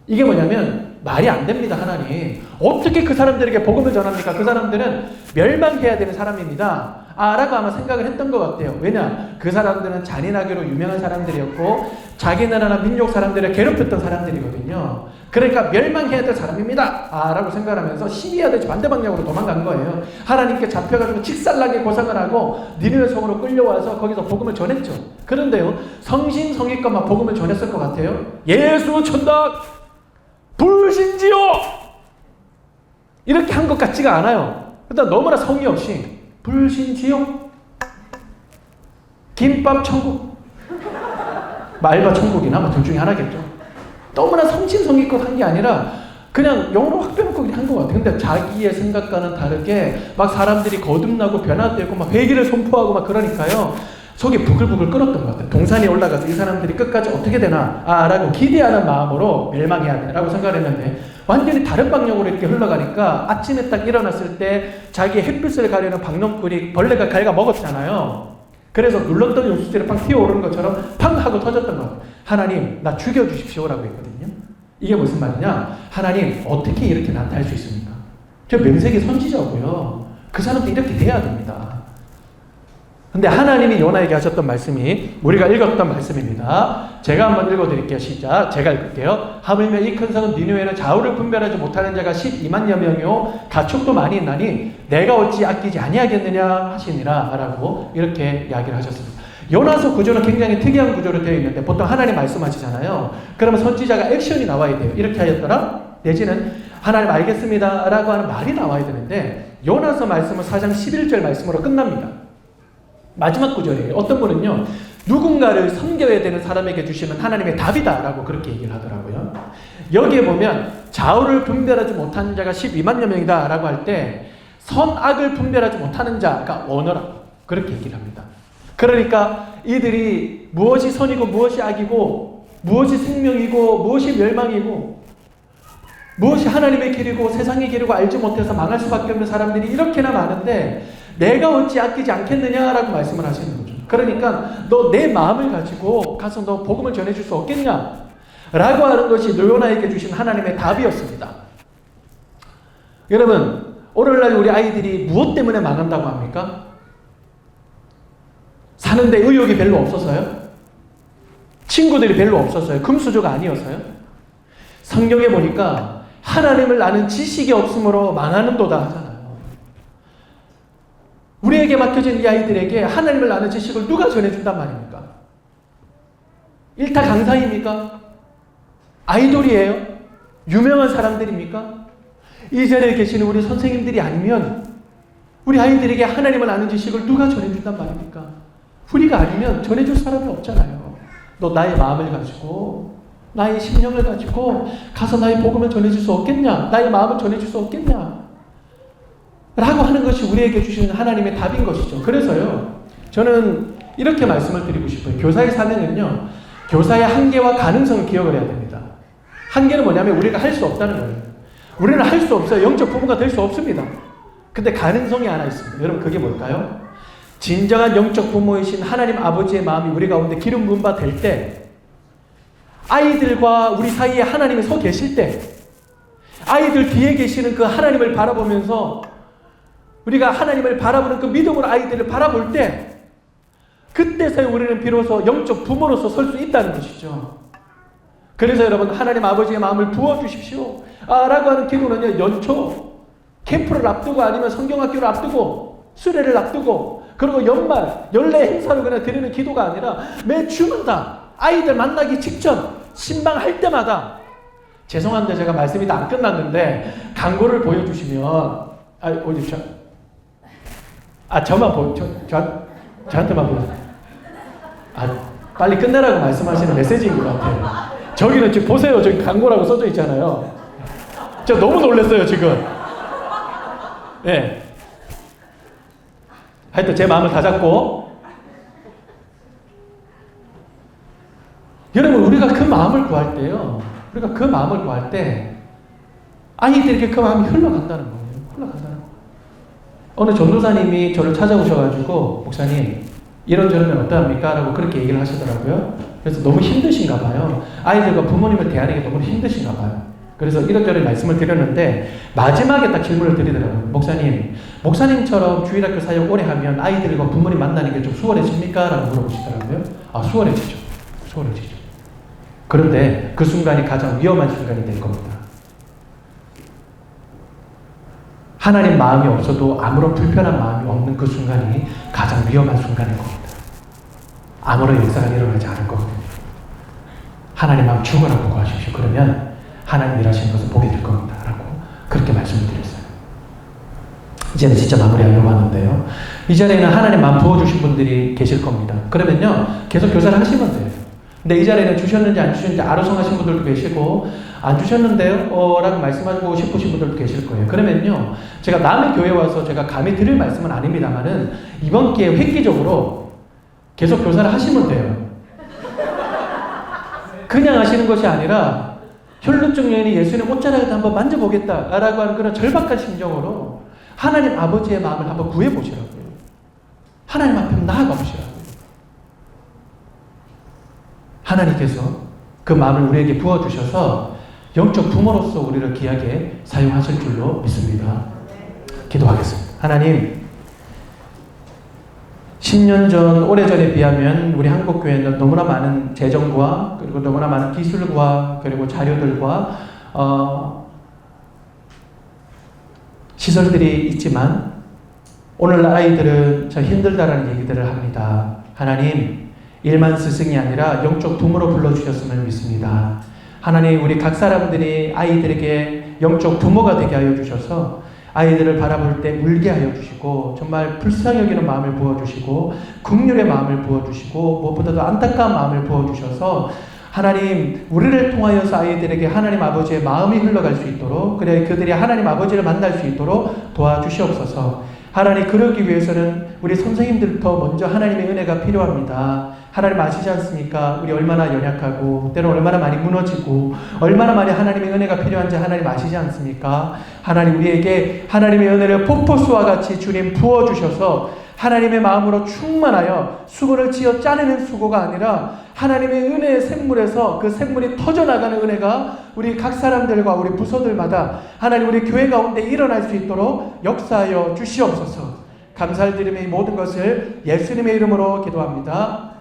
이게 뭐냐면 말이 안 됩니다. 하나님 어떻게 그 사람들에게 복음을 전합니까? 그 사람들은 멸망해야 되는 사람입니다. 라고 아마 생각을 했던 것 같아요. 왜냐? 그 사람들은 잔인하기로 유명한 사람들이었고 자기 나라나 민족 사람들을 괴롭혔던 사람들이거든요. 그러니까 멸망해야 될 사람입니다. 라고 생각하면서 시위하듯이 반대 방향으로 도망간 거예요. 하나님께 잡혀가지고 직살나게 고생을 하고 니느웨 성으로 끌려와서 거기서 복음을 전했죠. 그런데요, 성심성의껏 막 복음을 전했을 것 같아요. 예수 천당 불신지요! 이렇게 한 것 같지가 않아요. 일단 너무나 성의 없이 불신지요? 김밥 천국? 말바 천국이나 뭐 둘 중에 하나겠죠. 너무나 성심성의껏 한 게 아니라 그냥 영어로 확 빼놓고 그냥 한 것 같아요. 근데 자기의 생각과는 다르게 막 사람들이 거듭나고 변화되고 막 회개를 선포하고 막 그러니까요. 속이 부글부글 끓었던 것 같아요. 동산에 올라가서 이 사람들이 끝까지 어떻게 되나 라고 기대하는 마음으로 멸망해야 돼 라고 생각했는데 완전히 다른 방향으로 이렇게 흘러가니까 아침에 딱 일어났을 때 자기의 햇빛을 가리는 박농꿀이 벌레가 갉아먹었잖아요. 그래서 눌렀던 용수질에 팡 튀어오르는 것처럼 팡 하고 터졌던 것 같아요. 하나님 나 죽여주십시오 라고 했거든요. 이게 무슨 말이냐? 하나님 어떻게 이렇게 나한테 할 수 있습니까? 저 명색이 선지자고요. 그 사람도 이렇게 돼야 됩니다. 근데 하나님이 요나에게 하셨던 말씀이 우리가 읽었던 말씀입니다. 제가 한번 읽어드릴게요. 시작. 제가 읽을게요. 하물며 이 큰 성은 니느웨는 좌우를 분별하지 못하는 자가 12만여 명이요 가축도 많이 있나니 내가 어찌 아끼지 아니하겠느냐 하시니라 라고 이렇게 이야기를 하셨습니다. 요나서 구조는 굉장히 특이한 구조로 되어 있는데 보통 하나님 말씀하시잖아요. 그러면 선지자가 액션이 나와야 돼요. 이렇게 하였더라 내지는 하나님 알겠습니다 라고 하는 말이 나와야 되는데 요나서 말씀은 4장 11절 말씀으로 끝납니다. 마지막 구절이에요. 어떤 분은요 누군가를 섬겨야 되는 사람에게 주시는 하나님의 답이다라고 그렇게 얘기를 하더라고요. 여기에 보면 좌우를 분별하지 못하는 자가 12만여 명이다라고 할 때 선악을 분별하지 못하는 자가 언어라고 그렇게 얘기를 합니다. 그러니까 이들이 무엇이 선이고 무엇이 악이고 무엇이 생명이고 무엇이 멸망이고 무엇이 하나님의 길이고 세상의 길이고 알지 못해서 망할 수밖에 없는 사람들이 이렇게나 많은데 내가 어찌 아끼지 않겠느냐라고 말씀을 하시는 거죠. 그러니까 너 내 마음을 가지고 가서 너 복음을 전해줄 수 없겠냐? 라고 하는 것이 요나에게 주신 하나님의 답이었습니다. 여러분, 오늘날 우리 아이들이 무엇 때문에 망한다고 합니까? 사는데 의욕이 별로 없어서요? 친구들이 별로 없어서요? 금수저가 아니어서요? 성경에 보니까 하나님을 아는 지식이 없으므로 망하는도다 하잖아요. 우리에게 맡겨진 이 아이들에게 하나님을 아는 지식을 누가 전해준단 말입니까? 일타 강사입니까? 아이돌이에요? 유명한 사람들입니까? 이 자리에 계시는 우리 선생님들이 아니면 우리 아이들에게 하나님을 아는 지식을 누가 전해준단 말입니까? 우리가 아니면 전해줄 사람이 없잖아요. 너 나의 마음을 가지고 나의 심령을 가지고 가서 나의 복음을 전해줄 수 없겠냐? 나의 마음을 전해줄 수 없겠냐? 라고 하는 것이 우리에게 주시는 하나님의 답인 것이죠. 그래서요, 저는 이렇게 말씀을 드리고 싶어요. 교사의 사명은요, 교사의 한계와 가능성을 기억을 해야 됩니다. 한계는 뭐냐면 우리가 할 수 없다는 거예요. 우리는 할 수 없어요. 영적 부모가 될 수 없습니다. 근데 가능성이 하나 있습니다. 여러분, 그게 뭘까요? 진정한 영적 부모이신 하나님 아버지의 마음이 우리 가운데 기름 부은 바 될 때, 아이들과 우리 사이에 하나님이 서 계실 때, 아이들 뒤에 계시는 그 하나님을 바라보면서 우리가 하나님을 바라보는 그 믿음으로 아이들을 바라볼 때, 그때서야 우리는 비로소 영적 부모로서 설 수 있다는 것이죠. 그래서 여러분, 하나님 아버지의 마음을 부어주십시오 라고 하는 기도는요, 연초 캠프를 앞두고 아니면 성경학교를 앞두고 수련을 앞두고 그리고 연말 연례 행사를 그냥 드리는 기도가 아니라 매 주마다 아이들 만나기 직전 신방할 때마다, 죄송한데 제가 말씀이 다 안 끝났는데 광고를 보여주시면 저만 저한테만 보여주세요. 빨리 끝내라고 말씀하시는 메시지인 것 같아요. 저기는 지금 보세요. 저기 광고라고 써져 있잖아요. 저 너무 놀랐어요, 지금. 예. 하여튼 제 마음을 다 잡고. 여러분, 우리가 그 마음을 구할 때요. 우리가 그 마음을 구할 때 아이들에게 그 마음이 흘러간다는 거예요. 흘러간다는 거예요. 어느 전도사님이 저를 찾아오셔가지고, 목사님, 이런저런 어떠합니까? 라고 그렇게 얘기를 하시더라고요. 그래서 너무 힘드신가 봐요. 아이들과 부모님을 대하는 게 너무 힘드신가 봐요. 그래서 이런저런 말씀을 드렸는데 마지막에 딱 질문을 드리더라고요. 목사님처럼 주일학교 사역 오래 하면 아이들과 부모님 만나는 게 좀 수월해집니까? 라고 물어보시더라고요. 수월해지죠. 수월해지죠. 그런데 그 순간이 가장 위험한 순간이 될 겁니다. 하나님 마음이 없어도 아무런 불편한 마음이 없는 그 순간이 가장 위험한 순간일 겁니다. 아무런 역사가 일어나지 않을 거거든요. 하나님 마음 죽어라고 구하십시오. 그러면 하나님 일하시는 것을 보게 될 겁니다. 라고 그렇게 말씀을 드렸어요. 이제는 진짜 마무리하려고 하는데요. 이 자리에는 하나님 마음 부어주신 분들이 계실 겁니다. 그러면요, 계속 교사를 하시면 돼요. 근데 이 자리에는 주셨는지 안 주셨는지 아르송하신 분들도 계시고, 안 주셨는데요? 라고 말씀하고 싶으신 분들도 계실 거예요. 그러면요, 제가 남의 교회 와서 제가 감히 드릴 말씀은 아닙니다만은, 이번 기회에 획기적으로 계속 교사를 하시면 돼요. 그냥 하시는 것이 아니라, 혈루증 여인이 예수님 옷자락을 한번 만져보겠다라고 하는 그런 절박한 심정으로 하나님 아버지의 마음을 한번 구해보시라고요. 하나님 앞에 나아가 보시라고요. 하나님께서 그 마음을 우리에게 부어주셔서 영적 부모로서 우리를 귀하게 사용하실 줄로 믿습니다. 기도하겠습니다. 하나님, 10년 전, 오래전에 비하면 우리 한국교회는 너무나 많은 재정과 그리고 너무나 많은 기술과 그리고 자료들과 시설들이 있지만 오늘날 아이들은 참 힘들다라는 얘기들을 합니다. 하나님, 일만 스승이 아니라 영적 부모로 불러주셨음을 믿습니다. 하나님, 우리 각 사람들이 아이들에게 영적 부모가 되게 하여 주셔서 아이들을 바라볼 때 물게 하여 주시고 정말 불쌍히 여기는 마음을 부어주시고 긍휼의 마음을 부어주시고 무엇보다도 안타까운 마음을 부어주셔서 하나님 우리를 통하여서 아이들에게 하나님 아버지의 마음이 흘러갈 수 있도록 그래 그들이 하나님 아버지를 만날 수 있도록 도와주시옵소서. 하나님 그러기 위해서는 우리 선생님들부터 먼저 하나님의 은혜가 필요합니다. 하나님 아시지 않습니까? 우리 얼마나 연약하고 때로는 얼마나 많이 무너지고 얼마나 많이 하나님의 은혜가 필요한지 하나님 아시지 않습니까? 하나님 우리에게 하나님의 은혜를 폭포수와 같이 주님 부어주셔서 하나님의 마음으로 충만하여 수건을 지어 짜내는 수고가 아니라 하나님의 은혜의 샘물에서 그 샘물이 터져나가는 은혜가 우리 각 사람들과 우리 부서들마다 하나님 우리 교회 가운데 일어날 수 있도록 역사하여 주시옵소서. 감사를 드리며 이 모든 것을 예수님의 이름으로 기도합니다.